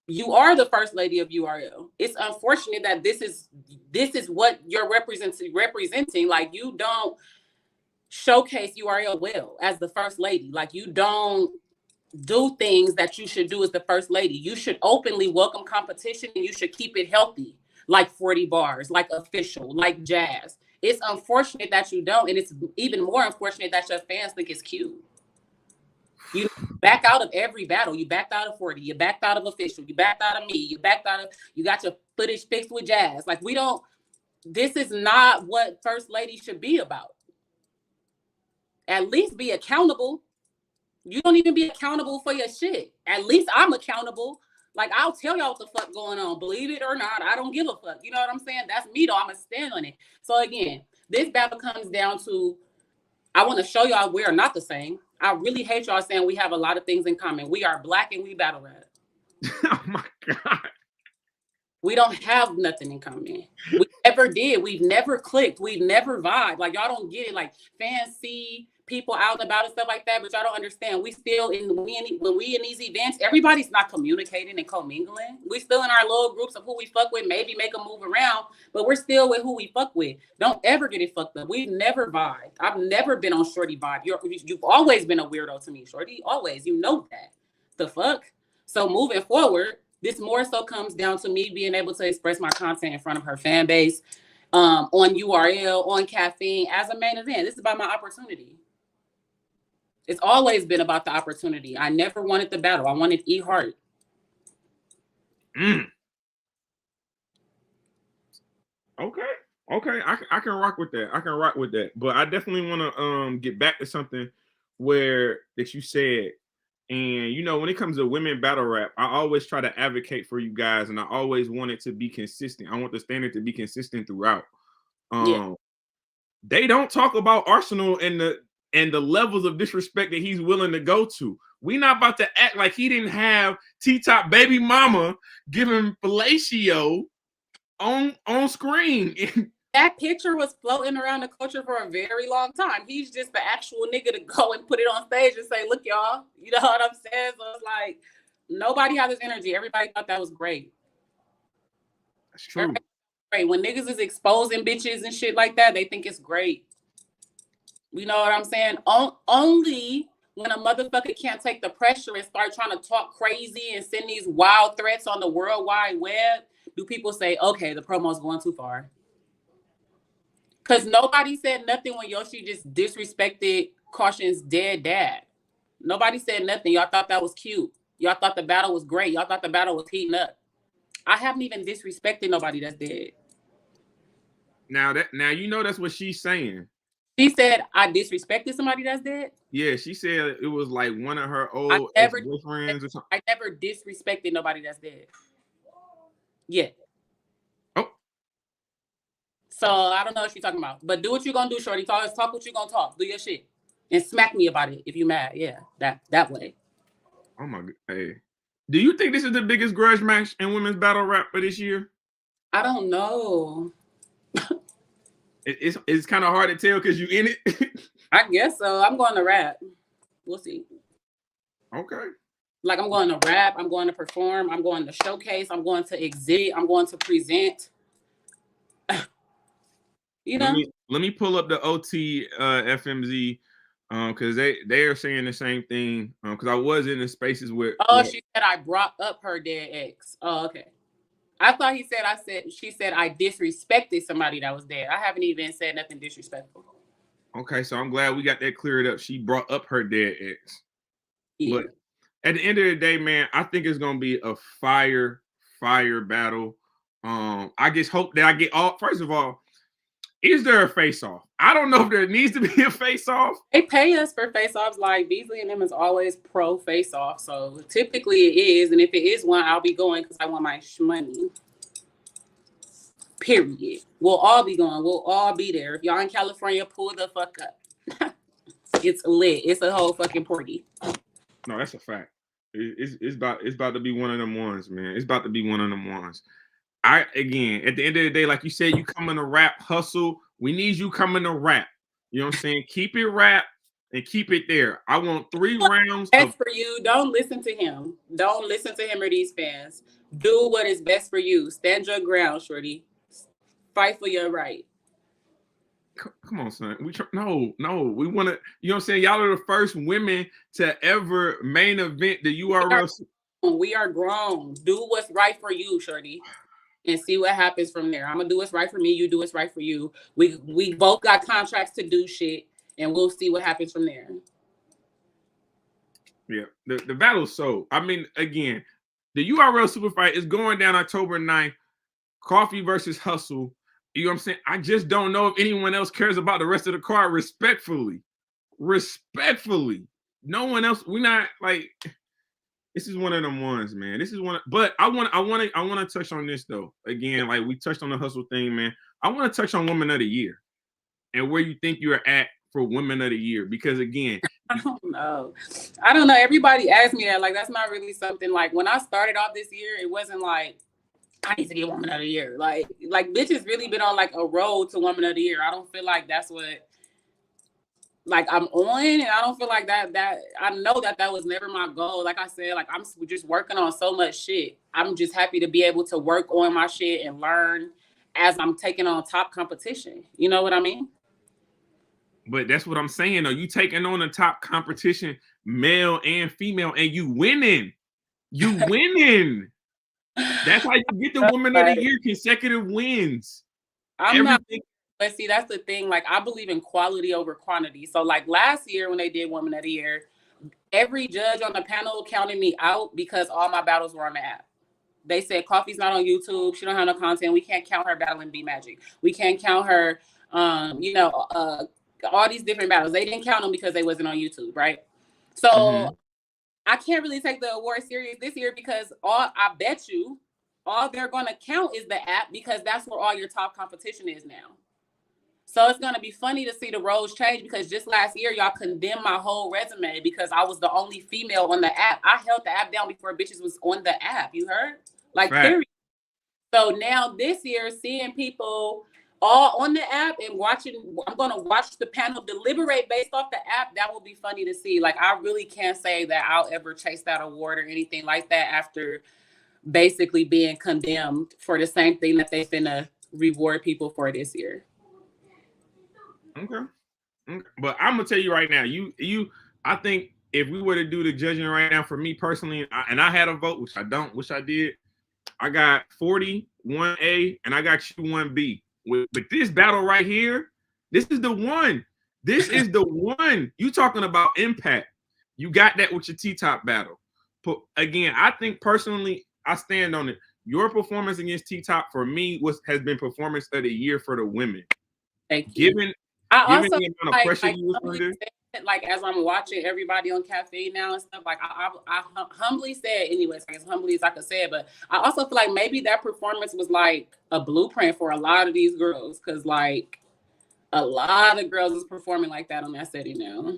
you are the first lady of URL. It's unfortunate that this is what you're representing. Like you don't showcase URL well as the first lady. Like you don't do things that you should do as the first lady. You should openly welcome competition and you should keep it healthy, like 40 bars, like official, like jazz. It's unfortunate that you don't, and it's even more unfortunate that your fans think it's cute. You back out of every battle. You backed out of 40. You backed out of official. You backed out of me. You got your footage fixed with jazz. Like this is not what first lady should be about. At least be accountable. You don't even be accountable for your shit. At least I'm accountable. Like, I'll tell y'all what the fuck going on. Believe it or not, I don't give a fuck. You know what I'm saying? That's me, though. I'm going to stand on it. So, again, this battle comes down to, I want to show y'all we are not the same. I really hate y'all saying we have a lot of things in common. We are Black and we battle rap. Oh, my God. We don't have nothing in common. We never did. We've never clicked. We've never vibed. Like, y'all don't get it. Like, fans see people out and about and stuff like that, but y'all don't understand. We still when we in these events, everybody's not communicating and commingling. We still in our little groups of who we fuck with, maybe make a move around, but we're still with who we fuck with. Don't ever get it fucked up. We've never vibed. I've never been on Shorty vibe. You've always been a weirdo to me, Shorty. Always. You know that. The fuck? So moving forward, this more so comes down to me being able to express my content in front of her fan base, on URL, on Caffeine, as a main event. This is about my opportunity. It's always been about the opportunity. I never wanted the battle. I wanted E Heart. Okay. I can rock with that. But I definitely want to get back to something that you said. And you know, when it comes to women battle rap, I always try to advocate for you guys, and I always want it to be consistent. I want the standard to be consistent throughout. They don't talk about Arsenal and the levels of disrespect that he's willing to go to. We not about to act like he didn't have T-Top baby mama giving fellatio on screen. That picture was floating around the culture for a very long time. He's just the actual nigga to go and put it on stage and say, look, y'all, you know what I'm saying? So it's like, nobody had this energy. Everybody thought that was great. That's true. Great. When niggas is exposing bitches and shit like that, they think it's great. You know what I'm saying? Only when a motherfucker can't take the pressure and start trying to talk crazy and send these wild threats on the World Wide Web do people say, okay, the promo's going too far. Because nobody said nothing when Yoshi just disrespected Caution's dead dad. Nobody said nothing. Y'all thought that was cute. Y'all thought the battle was great. Y'all thought the battle was heating up. I haven't even disrespected nobody that's dead. Now you know that's what she's saying. She said I disrespected somebody that's dead. Yeah, she said it was like one of her old I ex-boyfriends or something. I never disrespected nobody that's dead. Yeah. Oh. So I don't know what you're talking about. But do what you're gonna do, shorty. Talk what you're gonna talk. Do your shit. And smack me about it if you mad. Yeah, that way. Oh my god. Hey. Do you think this is the biggest grudge match in women's battle rap for this year? I don't know. It's kind of hard to tell because you in it. I guess so. I'm going to rap. We'll see. Okay. Like I'm going to rap. I'm going to perform. I'm going to showcase. I'm going to exhibit. I'm going to present. You know. Let me pull up the OT FMZ because they are saying the same thing because I was in the spaces where. Oh, she said I brought up her dead ex. Oh, okay. I thought she said I disrespected somebody that was dead. I haven't even said nothing disrespectful. Okay, so I'm glad we got that cleared up. She brought up her dead ex. Yeah. But at the end of the day, man, I think it's gonna be a fire battle. I just hope that I get all. First of all, is there a face-off? I don't know if there needs to be a face-off. They pay us for face-offs. Like Beasley and them is always pro face-off. So typically it is. And if it is one, I'll be going because I want my money. Period. We'll all be going. We'll all be there. If y'all in California, pull the fuck up. It's lit. It's a whole fucking party. No, that's a fact. It's about to be one of them ones, man. It's about to be one of them ones. Again, at the end of the day, like you said, you coming to rap, hustle. We need you coming to rap. You know what I'm saying? Keep it rap and keep it there. I want 3 rounds. Best for you. Don't listen to him. Don't listen to him or these fans. Do what is best for you. Stand your ground, shorty. Fight for your right. Come on, son. No. We want to. You know what I'm saying? Y'all are the first women to ever main event the URL. We are grown. Do what's right for you, shorty. And see what happens from there. I'm gonna do what's right for me. You do what's right for you. We both got contracts to do shit, and we'll see what happens from there. Yeah, the battle's so. I mean, again, the URL super fight is going down October 9th. Coffee versus Hustle. You know what I'm saying? I just don't know if anyone else cares about the rest of the card. Respectfully, no one else. We're not like. This is one of them ones, man. This is one, but I want to touch on this though. Again, like we touched on the hustle thing, man. I want to touch on Women of the Year and where you think you're at for Women of the Year, because again, I don't know. Everybody asked me that. Like that's not really something. Like when I started off this year, it wasn't like I need to get Woman of the Year. Like bitches really been on like a road to Woman of the Year. I don't feel like that's what. Like I'm on, and I don't feel like that I know that was never my goal. Like I said, like I'm just working on so much shit. I'm just happy to be able to work on my shit and learn as I'm taking on top competition. You know what I mean? But that's what I'm saying though. You taking on the top competition, male and female, and you winning. That's how you get the Woman of the Year, consecutive wins. But see, that's the thing. Like, I believe in quality over quantity. So, like last year when they did Woman of the Year, every judge on the panel counted me out because all my battles were on the app. They said Coffee's not on YouTube. She don't have no content. We can't count her battling B Magic. We can't count her, all these different battles. They didn't count them because they wasn't on YouTube, right? So I can't really take the award serious this year because I bet you all they're going to count is the app because that's where all your top competition is now. So it's going to be funny to see the roles change because just last year, y'all condemned my whole resume because I was the only female on the app. I held the app down before bitches was on the app. You heard? Like, period. So now this year, seeing people all on the app and I'm going to watch the panel deliberate based off the app. That will be funny to see. Like, I really can't say that I'll ever chase that award or anything like that after basically being condemned for the same thing that they finna reward people for this year. Okay. But I'm gonna tell you right now, I think if we were to do the judging right now, for me personally, and I had a vote, which I don't, wish I did. I got 40, 1A, and I got you 1B. But this battle right here, this is the one. This is the one. You talking about impact. You got that with your T-top battle. But again, I think personally, I stand on it. your performance against T-Top for me has been performance of the year for the women. Thank you. Given I the amount of pressure you was under. Like as I'm watching everybody on Cafe now and stuff, like I humbly said, anyways, like as humbly as I could say it, but I also feel like maybe that performance was like a blueprint for a lot of these girls, because like a lot of girls is performing like that on that setting now.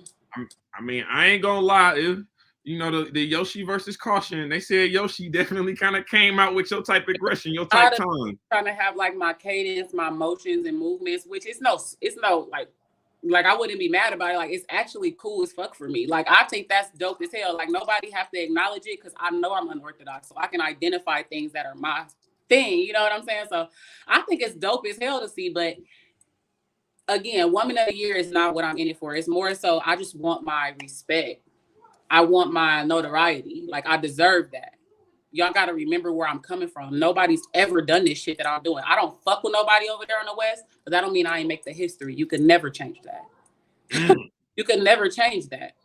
I mean, I ain't gonna lie, if you know the Yoshi versus Caution, they said Yoshi definitely kind of came out with your type of aggression, your type tongue. Trying to have like my cadence, my motions and movements, which it's no like I wouldn't be mad about it. Like it's actually cool as fuck for me. Like I think that's dope as hell. Like nobody have to acknowledge it because I know I'm unorthodox, so I can identify things that are my thing. You know what I'm saying? So I think it's dope as hell to see. But again, Woman of the Year is not what I'm in it for. It's more so I just want my respect. I want my notoriety. Like I deserve that. Y'all got to remember where I'm coming from. Nobody's ever done this shit that I'm doing. I don't fuck with nobody over there in the West, but that don't mean I ain't make the history. You can never change that. You can never change that.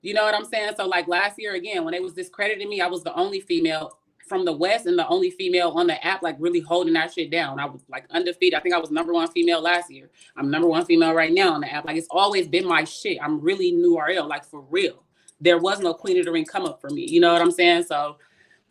You know what I'm saying? So like last year, again, when they was discrediting me, I was the only female from the West and the only female on the app, like really holding that shit down. I was like undefeated. I think I was #1 female last year. I'm #1 female right now on the app. Like it's always been my shit. I'm really new RL, like for real. There was no Queen of the Ring come up for me. You know what I'm saying? So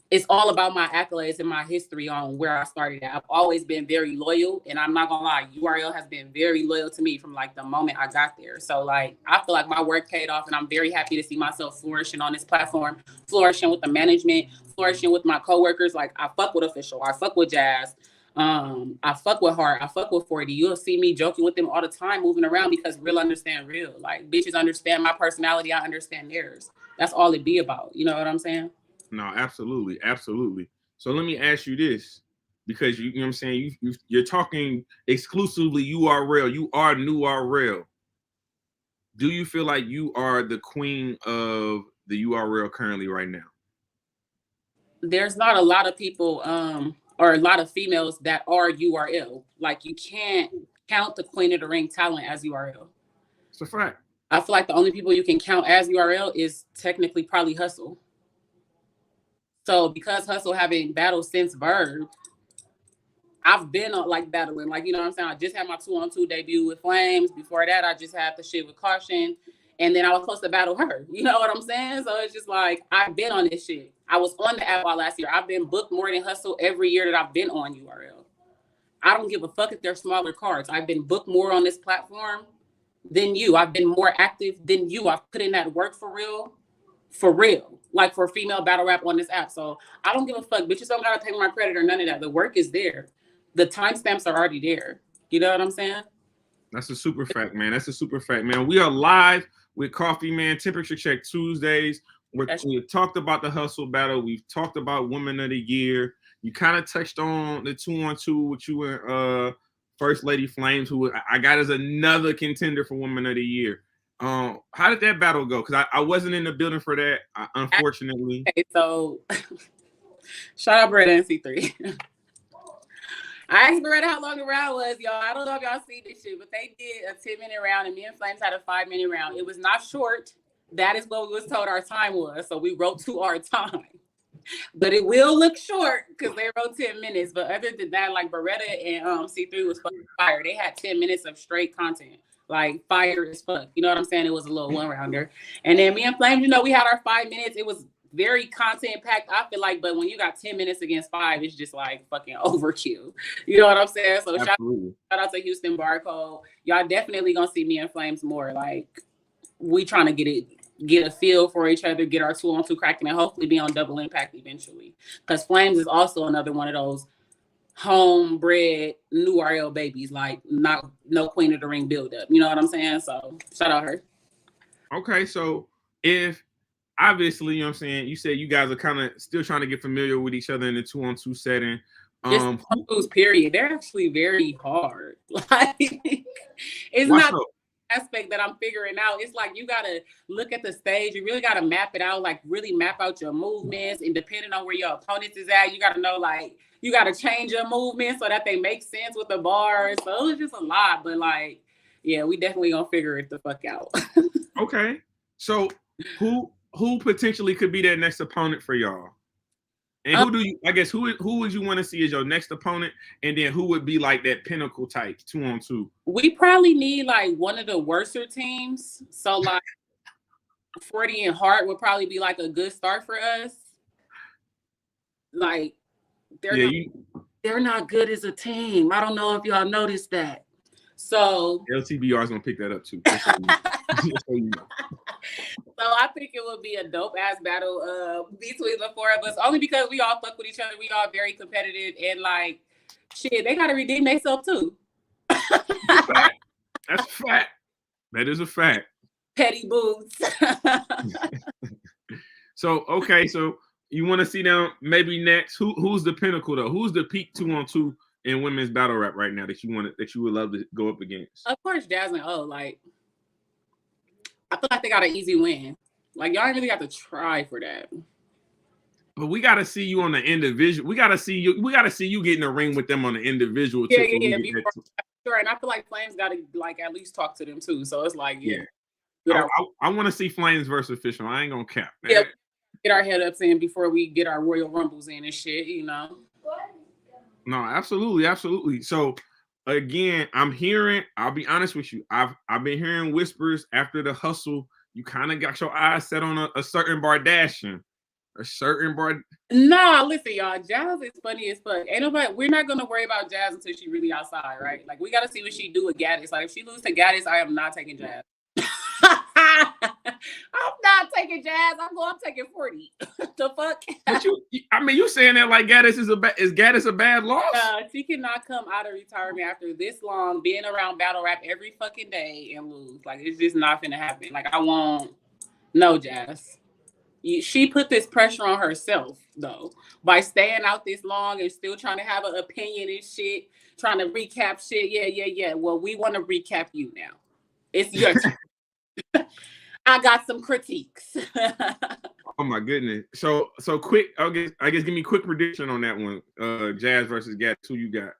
it's all about my accolades and my history on where I started at. I've always been very loyal, and I'm not gonna lie, URL has been very loyal to me from like the moment I got there. So like, I feel like my work paid off, and I'm very happy to see myself flourishing on this platform, flourishing with the management, flourishing with my coworkers. Like I fuck with Official, I fuck with Jazz, I fuck with Heart, I fuck with 40. You'll see me joking with them all the time, moving around, because real understand real. Like bitches understand my personality, I understand theirs. That's all it be about. You know what I'm saying? No, absolutely, absolutely. So let me ask you this, because you know what I'm saying, you're talking exclusively URL. You are new RL. Do you feel like you are the queen of the URL currently right now? There's not a lot of people, or a lot of females that are URL. Like you can't count the Queen of the Ring talent as URL. It's a fact. I feel like the only people you can count as URL is technically probably Hustle. So because Hustle haven't battled since Verb, I've been on like battling, like, you know what I'm saying? I just had my 2-on-2 debut with Flames. Before that, I just had the shit with Caution. And then I was supposed to battle her. You know what I'm saying? So it's just like, I've been on this shit. I was on the app all last year. I've been booked more than Hustle every year that I've been on URL. I don't give a fuck if they're smaller cards. I've been booked more on this platform than you. I've been more active than you. I've put in that work for real. For real, like for female battle rap on this app. So I don't give a fuck. Bitches don't gotta take my credit or none of that. The work is there. The timestamps are already there. You know what I'm saying? That's a super fact, man. That's a super fact, man. We are live with Coffee Man Temperature Check Tuesdays. We've talked about the Hustle battle. We've talked about Woman of the Year. You kind of touched on the 2-on-2 with you and First Lady Flames, who I got as another contender for Woman of the Year. How did that battle go? Because I wasn't in the building for that, unfortunately. Okay, so shout out Beretta and C3. I asked Beretta how long the round was, y'all. I don't know if y'all see this shit, but they did a 10-minute round, and me and Flames had a 5-minute round. It was not short. That is what we was told our time was, so we wrote to our time. But it will look short because they wrote 10 minutes. But other than that, like Beretta and C3 was fucking fire. They had 10 minutes of straight content. Like fire as fuck. You know what I'm saying? It was a little one-rounder. And then me and Flames, you know, we had our 5 minutes. It was very content-packed, I feel like, but when you got 10 minutes against 5, it's just like fucking overkill. You know what I'm saying? So shout out to Houston Barcode. Y'all definitely gonna see me and Flames more. Like, we trying to get a feel for each other, get our 2-on-2 cracking, and hopefully be on Double Impact eventually. Because Flames is also another one of those homebred new RL babies, like no Queen of the Ring build up. You know what I'm saying? So shout out her. Okay, so if obviously, you know what I'm saying, you said you guys are kind of still trying to get familiar with each other in the 2-on-2 setting. Just period. They're actually very hard. Like it's not aspect that I'm figuring out. It's like you gotta look at the stage. You really gotta map it out, like really map out your movements, and depending on where your opponents is at, you gotta know, like, you gotta change your movements so that they make sense with the bars. So it's just a lot, but like, yeah, we definitely gonna figure it the fuck out. Okay, so who potentially could be that next opponent for y'all? And who do you? I guess who would you want to see as your next opponent, and then who would be like that pinnacle type 2-on-2? We probably need like one of the worser teams. So like 40 and Hart would probably be like a good start for us. Like they're not good as a team. I don't know if y'all noticed that. So LTBR is gonna pick that up too. So I think it would be a dope ass battle between the four of us, only because we all fuck with each other. We all very competitive, and like shit, they gotta redeem themselves too. That's a fact. That is a fact. Petty boots. So okay, so you want to see them maybe next? Who's the pinnacle though? Who's the peak 2-on-2 in women's battle rap right now that you would love to go up against? Of course, Jasmine. Oh, like I feel like they got an easy win. Like y'all ain't really got to try for that. But we gotta see you on the individual. We gotta see you get in the ring with them on the individual. Yeah. Sure, and I feel like Flames gotta like at least talk to them too. So it's like, yeah. I want to see Flames versus Official. I ain't gonna cap. Yeah, get our head ups in before we get our Royal Rumbles in and shit, you know. No, absolutely. So again, I'll be honest with you. I've been hearing whispers after the hustle. You kind of got your eyes set on a certain Bardashian. Nah, listen, y'all. Jazz is funny as fuck. We're not gonna worry about Jazz until she really outside, right? Like we gotta see what she do with Gaddis. Like if she loses to Gaddis, I am not taking Jazz. I'm not taking Jazz. I'm taking 40. The fuck? But you saying that like Gaddis is Gaddis a bad loss? She cannot come out of retirement after this long being around battle rap every fucking day and lose. Like it's just not gonna happen. Like I won't. No, Jazz. She put this pressure on herself though by staying out this long and still trying to have an opinion and shit, trying to recap shit. Yeah. Well, we want to recap you now. It's your turn. I got some critiques. Oh my goodness. So quick, I guess give me a quick prediction on that one. Jazz versus Gaddis. Who you got?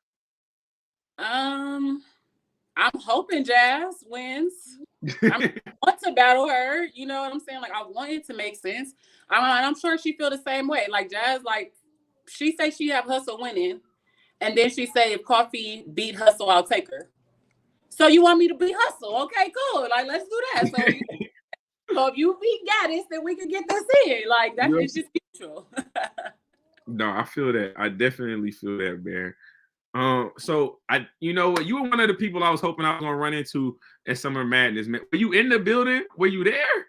I'm hoping Jazz wins. I want to battle her. You know what I'm saying? Like I want it to make sense. I'm sure she feel the same way. Like Jazz, like she say she have Hustle winning, and then she say if Coffee beat Hustle, I'll take her. So you want me to beat Hustle? Okay, cool. Like let's do that. So if you beat Gaddis, then we can get this in. Like it's just mutual. No, I feel that. I definitely feel that, Bear. So you know what? You were one of the people I was hoping I was gonna run into at Summer Madness. Man, were you in the building? Were you there?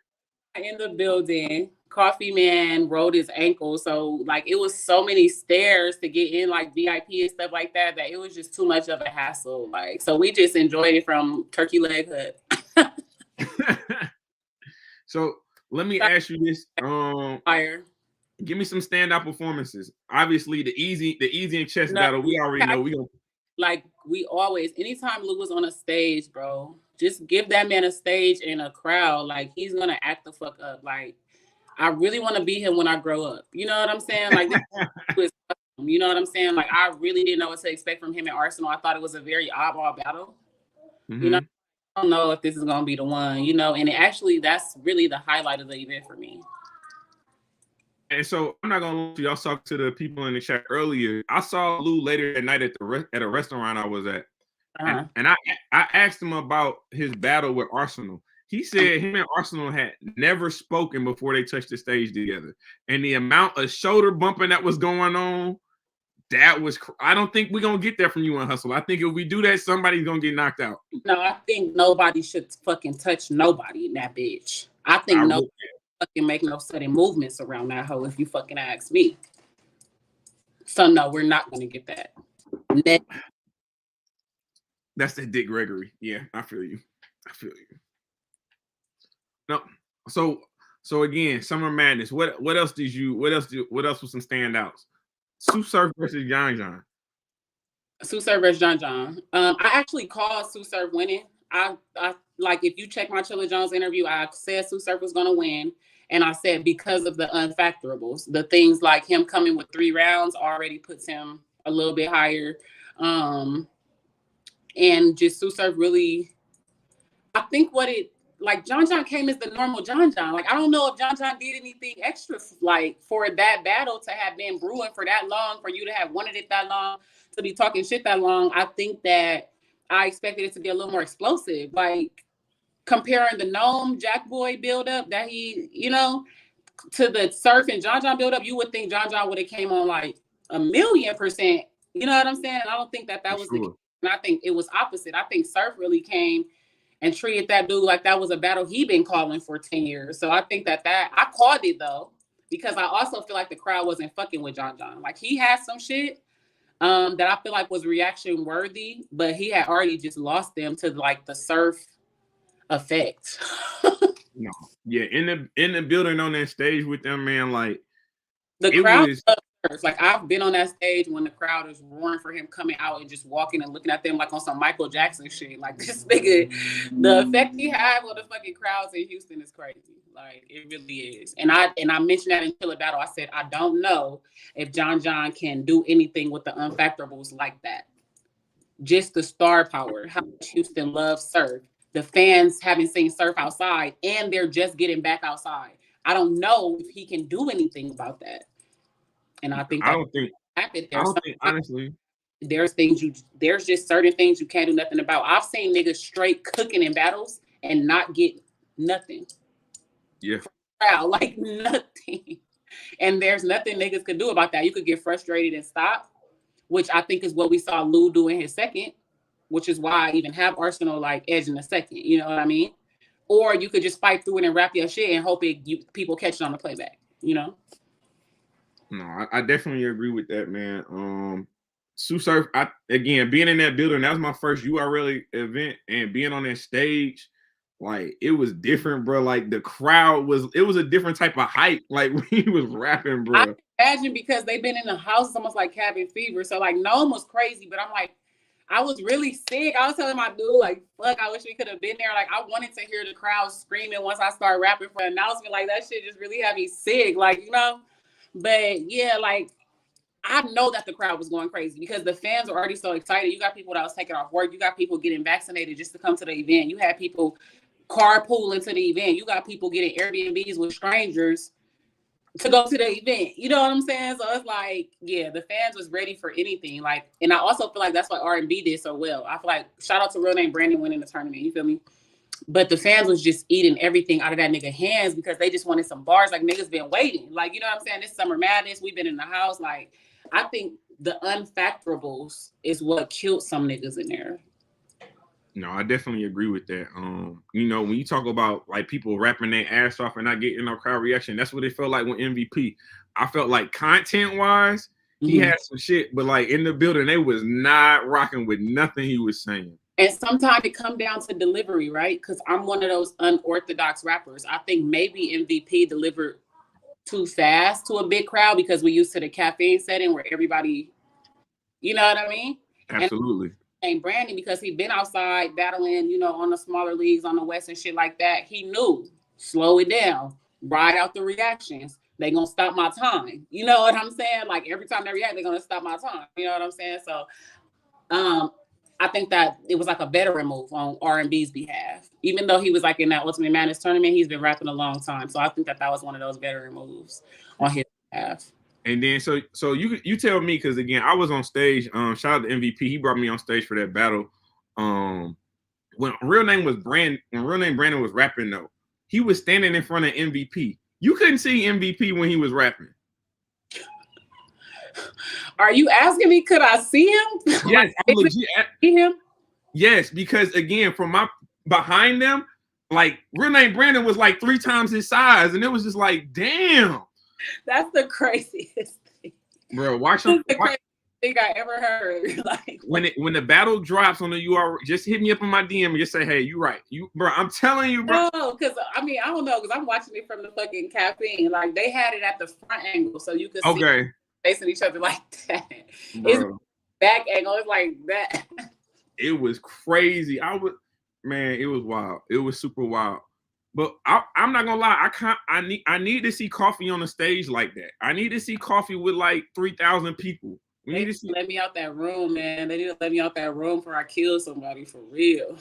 In the building. Coffee Man rolled his ankle, so like it was so many stairs to get in, like VIP and stuff like that, that it was just too much of a hassle. Like so, we just enjoyed it from Turkey Leg Hut. So let me ask you this: Fire. Give me some standout performances. Obviously, the easy and chess battle. We already know we gonna. Like we always, anytime Lou was on a stage, bro, just give that man a stage and a crowd. Like he's gonna act the fuck up. Like I really want to be him when I grow up. You know what I'm saying? Like you know what I'm saying? Like I really didn't know what to expect from him at Arsenal. I thought it was a very oddball battle. Mm-hmm. You know, I don't know if this is gonna be the one. You know, and that's really the highlight of the event for me. And so I'm not gonna let y'all talk to the people in the chat earlier. I saw Lou later at night at a restaurant I was at, and I asked him about his battle with Arsenal. He said him and Arsenal had never spoken before they touched the stage together, and the amount of shoulder bumping that was going on, I don't think we're gonna get that from you and Hustle. I think if we do that, somebody's gonna get knocked out. No, I think nobody should fucking touch nobody in that bitch. I think nobody fucking make no sudden movements around that hoe if you fucking ask me. So no, we're not gonna get that. That's the Dick Gregory. Yeah, I feel you. No, so again, Summer Madness. What else was some standouts? Sue Surf versus John. Sue Surf versus John. I actually called Sue Surf winning. I like if you check my Chilla Jones interview, I said Sue Surf was gonna win. And I said because of the unfactorables, the things like him coming with 3 rounds already puts him a little bit higher. And just Sue Surf really, I think what it like John John came as the normal John John. Like I don't know if John John did anything extra like for that battle to have been brewing for that long, for you to have wanted it that long, to be talking shit that long. I think that I expected it to be a little more explosive. Like comparing the Gnome Jack Boy build up that he, you know, to the Surf and John John build up, you would think John John would have came on like 1,000,000%. You know what I'm saying? I don't think that was the case. And I think it was opposite. I think Surf really came and treated that dude like that was a battle he been calling for 10 years. So I think that I called it though, because I also feel like the crowd wasn't fucking with John John. Like he had some shit that I feel like was reaction worthy, but he had already just lost them to like the Surf effect. No, yeah, in the building on that stage with them, man, like the crowd was, like I've been on that stage when the crowd is roaring for him coming out and just walking and looking at them like on some Michael Jackson shit. Like this nigga, the effect he had with the fucking crowds in Houston is crazy. Like it really is. And I mentioned that in Killer Battle. I said I don't know if John John can do anything with the unfactorables like that. Just the star power, how much Houston loves Surf. The fans haven't seen Surf outside and they're just getting back outside. I don't know if he can do anything about that. And I think honestly, there's just certain things you can't do nothing about. I've seen niggas straight cooking in battles and not get nothing. Yeah. Crowd, like nothing. And there's nothing niggas could do about that. You could get frustrated and stop, which I think is what we saw Lou do in his second, which is why I even have Arsenal like edge in the second. You know what I mean? Or you could just fight through it and rap your shit and hope people catch it on the playback, you know? No, I definitely agree with that, man. Sue Surf, again, being in that building, that was my first URL event, and being on that stage, like it was different, bro. Like the crowd it was a different type of hype. Like when he was rapping, bro. I imagine because they've been in the house, it's almost like cabin fever. So like Gnome was crazy, but I'm like, I was really sick. I was telling my dude, like, fuck, I wish we could have been there. Like, I wanted to hear the crowd screaming once I started rapping for an announcement. Like, that shit just really had me sick. Like, you know? But yeah, like, I know that the crowd was going crazy because the fans were already so excited. You got people that was taking off work. You got people getting vaccinated just to come to the event. You had people carpooling to the event. You got people getting Airbnbs with strangers to go to the event. You know what I'm saying? So it's like, yeah, the fans was ready for anything. Like, and I also feel like that's why R&B did so well. I feel like, shout out to Real Name Brandon winning the tournament. You feel me? But the fans was just eating everything out of that nigga hands because they just wanted some bars. Like, niggas been waiting. Like, you know what I'm saying? This Summer Madness, we've been in the house. Like, I think the unfactorables is what killed some niggas in there. No, I definitely agree with that. You know, when you talk about like people rapping their ass off and not getting no crowd reaction, that's what it felt like with MVP. I felt like content-wise, he had some shit, but like in the building, they was not rocking with nothing he was saying. And sometimes it come down to delivery, right? Because I'm one of those unorthodox rappers. I think maybe MVP delivered too fast to a big crowd because we used to the caffeine setting where everybody, you know what I mean? Absolutely. And Brandon, because he'd been outside battling, you know, on the smaller leagues on the West and shit like that, he knew, slow it down, ride out the reactions. They gonna stop my time. You know what I'm saying? Like every time they react, they're gonna stop my time. You know what I'm saying? So I think that it was like a veteran move on R&B's behalf. Even though he was like in that Ultimate Madness tournament, he's been rapping a long time. So I think that was one of those veteran moves on his behalf. And then so you tell me, because again, I was on stage. Shout out to MVP. He brought me on stage for that battle. When Real Name Brandon was rapping though, he was standing in front of MVP. You couldn't see MVP when he was rapping. Are you asking me, could I see him? Yes, I'm legit. See him? Yes, because again, from behind them, like Real Name Brandon was like 3 times his size, and it was just like, damn. That's the craziest thing. Bro, watch him. The craziest thing I ever heard. Like when the battle drops on the URL, just hit me up in my DM and just say, hey, you right. Bro, I'm telling you, bro. No, because I mean, I don't know, because I'm watching it from the fucking caffeine. Like they had it at the front angle, so you could see facing each other like that. Bro. It's back angle, it's like that. It was crazy. It was wild. It was super wild. But I'm not gonna lie, I need to see Coffee on the stage like that. I need to see Coffee with like 3,000 people. They need to let me out that room, man. They need to let me out that room before I kill somebody for real.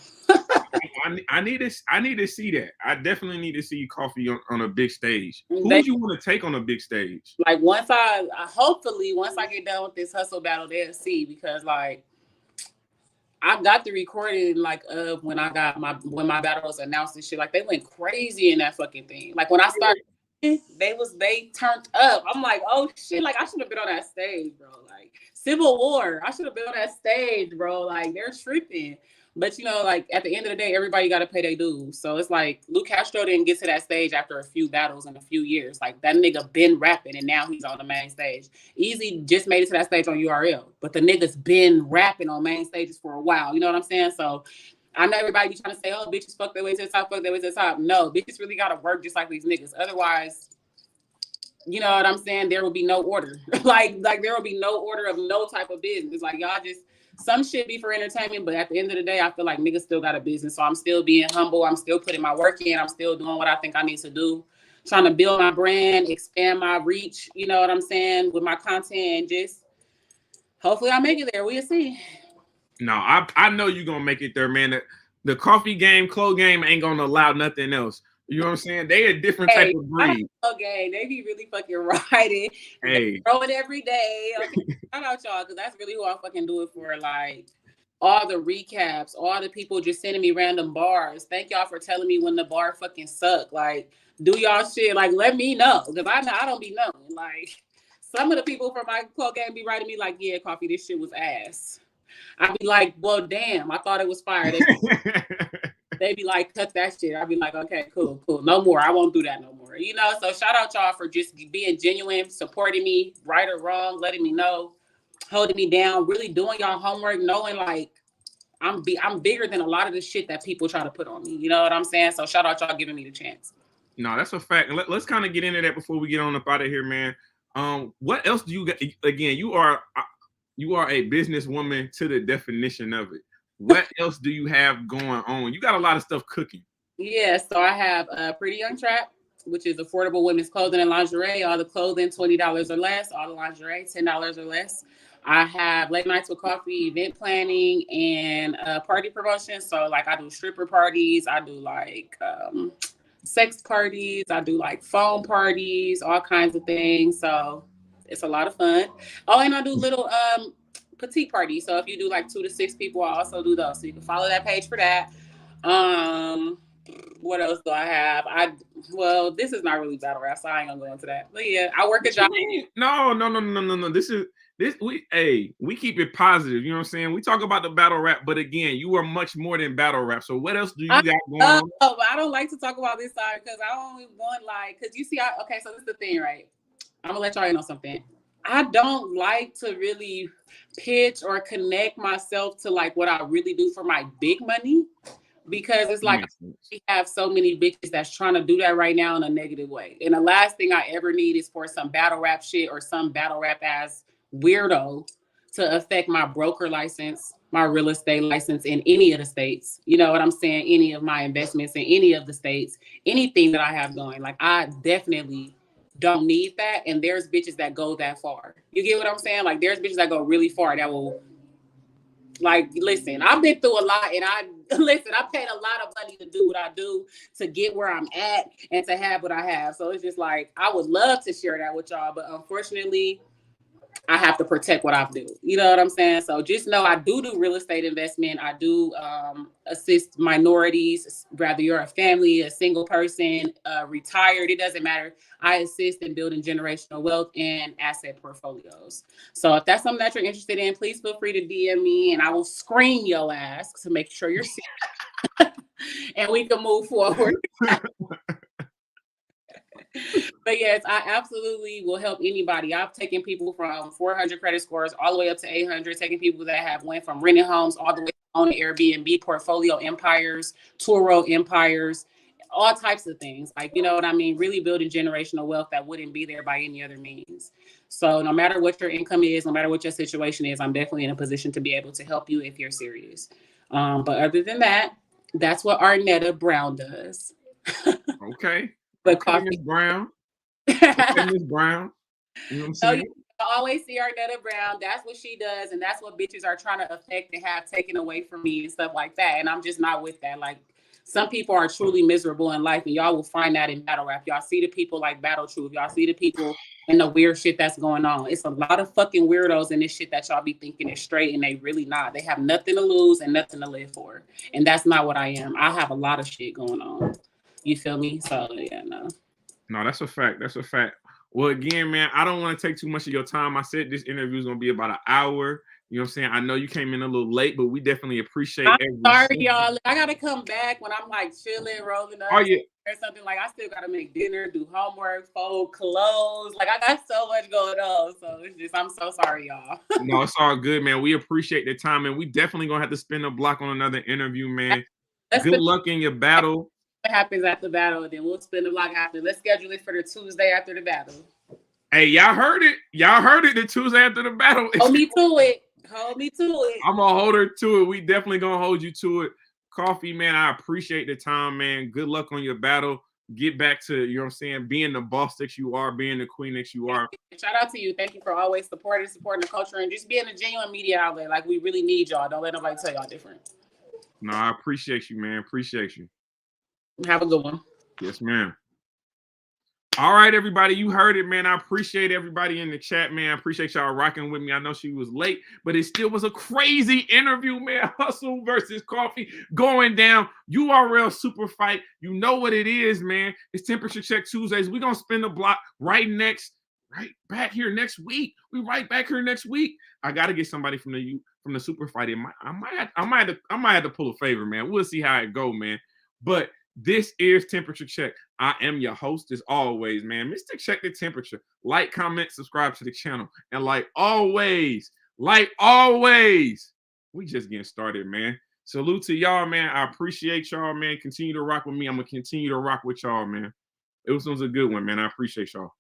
I need to see that. I definitely need to see Coffee on a big stage. Who would you want to take on a big stage? Like hopefully once I get done with this hustle battle, they'll see, because like I got the recording like of when my battle was announced and shit. Like they went crazy in that fucking thing. Like when I started, they turned up. I'm like, oh shit, like I should have been on that stage, bro. Like Civil War, I should have been on that stage, bro. Like they're tripping. But you know, like at the end of the day, everybody got to pay their dues. So it's like Luke Castro didn't get to that stage after a few battles in a few years. Like that nigga been rapping and now he's on the main stage. Easy just made it to that stage on URL, but the nigga's been rapping on main stages for a while. You know what I'm saying? So I know everybody be trying to say, oh, bitches fuck their way to the top, fuck their way to the top. No, bitches really got to work just like these niggas. Otherwise, you know what I'm saying? There will be no order. like there will be no order of no type of business. Like y'all just, some shit be for entertainment, but at the end of the day, I feel like niggas still got a business. So I'm still being humble. I'm still putting my work in. I'm still doing what I think I need to do. Trying to build my brand, expand my reach, you know what I'm saying, with my content, and just hopefully I make it there. We'll see. No, I know you're gonna make it there, man. The coffee game, clothes game ain't gonna allow nothing else. You know what I'm saying? They a different type of breed. Okay, they be really fucking riding. Hey, throw it every day. Okay, shout out y'all, because that's really who I fucking do it for. Like all the recaps, all the people just sending me random bars. Thank y'all for telling me when the bar fucking suck. Like, do y'all shit. Like, let me know, because I don't be knowing. Like, some of the people from my clothes game be writing me like, yeah, Coffee, this shit was ass. I'd be like, well, damn, I thought it was fire. They be like, cut that shit. I'd be like, okay, cool. No more. I won't do that no more. You know, so shout out y'all for just being genuine, supporting me, right or wrong, letting me know, holding me down, really doing y'all homework, knowing like I'm bigger than a lot of the shit that people try to put on me. You know what I'm saying? So shout out y'all giving me the chance. No, that's a fact. Let's kind of get into that before we get on up out of here, man. What else do you got? Again, you are a businesswoman to the definition of it. What else do you have going on? You got a lot of stuff cooking. Yeah, so I have Pretty Young Trap, which is affordable women's clothing and lingerie. All the clothing, $20 or less. All the lingerie, $10 or less. I have Late Nights with Coffee, event planning, and party promotion. So, like, I do stripper parties. I do, like, sex parties. I do, like, phone parties, all kinds of things. So, it's a lot of fun. Oh, and I do little petite party. So if you do like 2 to 6 people, I also do those. So you can follow that page for that. What else do I have? Well, this is not really battle rap, so I ain't gonna go into that. But yeah, I work a job. No. We keep it positive. You know what I'm saying? We talk about the battle rap, but again, you are much more than battle rap. So what else do you got going on? But I don't like to talk about this side because I only want because you see, okay, so this is the thing, right? I'm gonna let y'all know something. I don't like to really pitch or connect myself to like what I really do for my big money, because it's like we have so many bitches that's trying to do that right now in a negative way. And the last thing I ever need is for some battle rap shit or some battle rap ass weirdo to affect my broker license, my real estate license in any of the states. You know what I'm saying? Any of my investments in any of the states, anything that I have going. Like I definitely don't need that. And there's bitches that go that far. You get what I'm saying? Like there's bitches that go really far that will, like, listen, I've been through a lot, and I paid a lot of money to do what I do, to get where I'm at and to have what I have. So it's just like, I would love to share that with y'all, but unfortunately I have to protect what I do. You know what I'm saying? So just know I do real estate investment. I do assist minorities, whether you're a family, a single person, retired, it doesn't matter. I assist in building generational wealth and asset portfolios. So if that's something that you're interested in, please feel free to DM me and I will screen your ass to make sure you're safe and we can move forward. But yes, I absolutely will help anybody. I've taken people from 400 credit scores all the way up to 800, taking people that have went from renting homes all the way on Airbnb, portfolio empires, Turo empires, all types of things. Like, you know what I mean? Really building generational wealth that wouldn't be there by any other means. So no matter what your income is, no matter what your situation is, I'm definitely in a position to be able to help you if you're serious. But other than that, that's what Arnetta Brown does. Okay. But okay, Miss Brown. Okay, Miss Brown. You know what I'm saying? always see Arnetta Brown. That's what she does, and that's what bitches are trying to affect and have taken away from me and stuff like that. And I'm just not with that. Like, some people are truly miserable in life, and y'all will find that in battle rap. Y'all see the people like Battle Truth. Y'all see the people and the weird shit that's going on. It's a lot of fucking weirdos in this shit that y'all be thinking is straight, and they really not. They have nothing to lose and nothing to live for. And that's not what I am. I have a lot of shit going on. You feel me? So, yeah, no. No, that's a fact. That's a fact. Well, again, man, I don't want to take too much of your time. I said this interview is going to be about an hour. You know what I'm saying? I know you came in a little late, but we definitely appreciate I'm sorry, y'all. I got to come back when I'm like chilling, rolling up. Oh, yeah. Or something. Like, I still got to make dinner, do homework, fold clothes. Like, I got so much going on. So it's just, I'm so sorry, y'all. No, it's all good, man. We appreciate the time, and we definitely going to have to spin the block on another interview, man. Good luck in your battle. What happens after battle, and then we'll spin the block after. Let's schedule it for the Tuesday after the battle. Hey, y'all heard it. Y'all heard it the Tuesday after the battle. Hold me to it. Hold me to it. I'm going to hold her to it. We definitely going to hold you to it. Coffee, man, I appreciate the time, man. Good luck on your battle. Get back to, you know what I'm saying, being the boss that you are, being the queen that you are. Shout out to you. Thank you for always supporting the culture and just being a genuine media outlet. Like, we really need y'all. Don't let nobody tell y'all different. No, I appreciate you, man. Appreciate you. Have a good one. Yes, ma'am. All right, everybody, you heard it, man. I appreciate everybody in the chat, man. I appreciate y'all rocking with me. I know she was late, but it still was a crazy interview, man. Hustle versus Coffee going down. URL super fight. You know what it is, man. It's Temperature Check Tuesdays. We're going to spin the block right back here next week. We right back here next week. I got to get somebody from the super fight. I might have to pull a favor, man. We'll see how it go, man. But this is Temperature Check. I am your host as always, man. Mr. Check the Temperature. Like, comment, subscribe to the channel. And like always, we just getting started, man. Salute to y'all, man. I appreciate y'all, man. Continue to rock with me. I'm going to continue to rock with y'all, man. It was a good one, man. I appreciate y'all.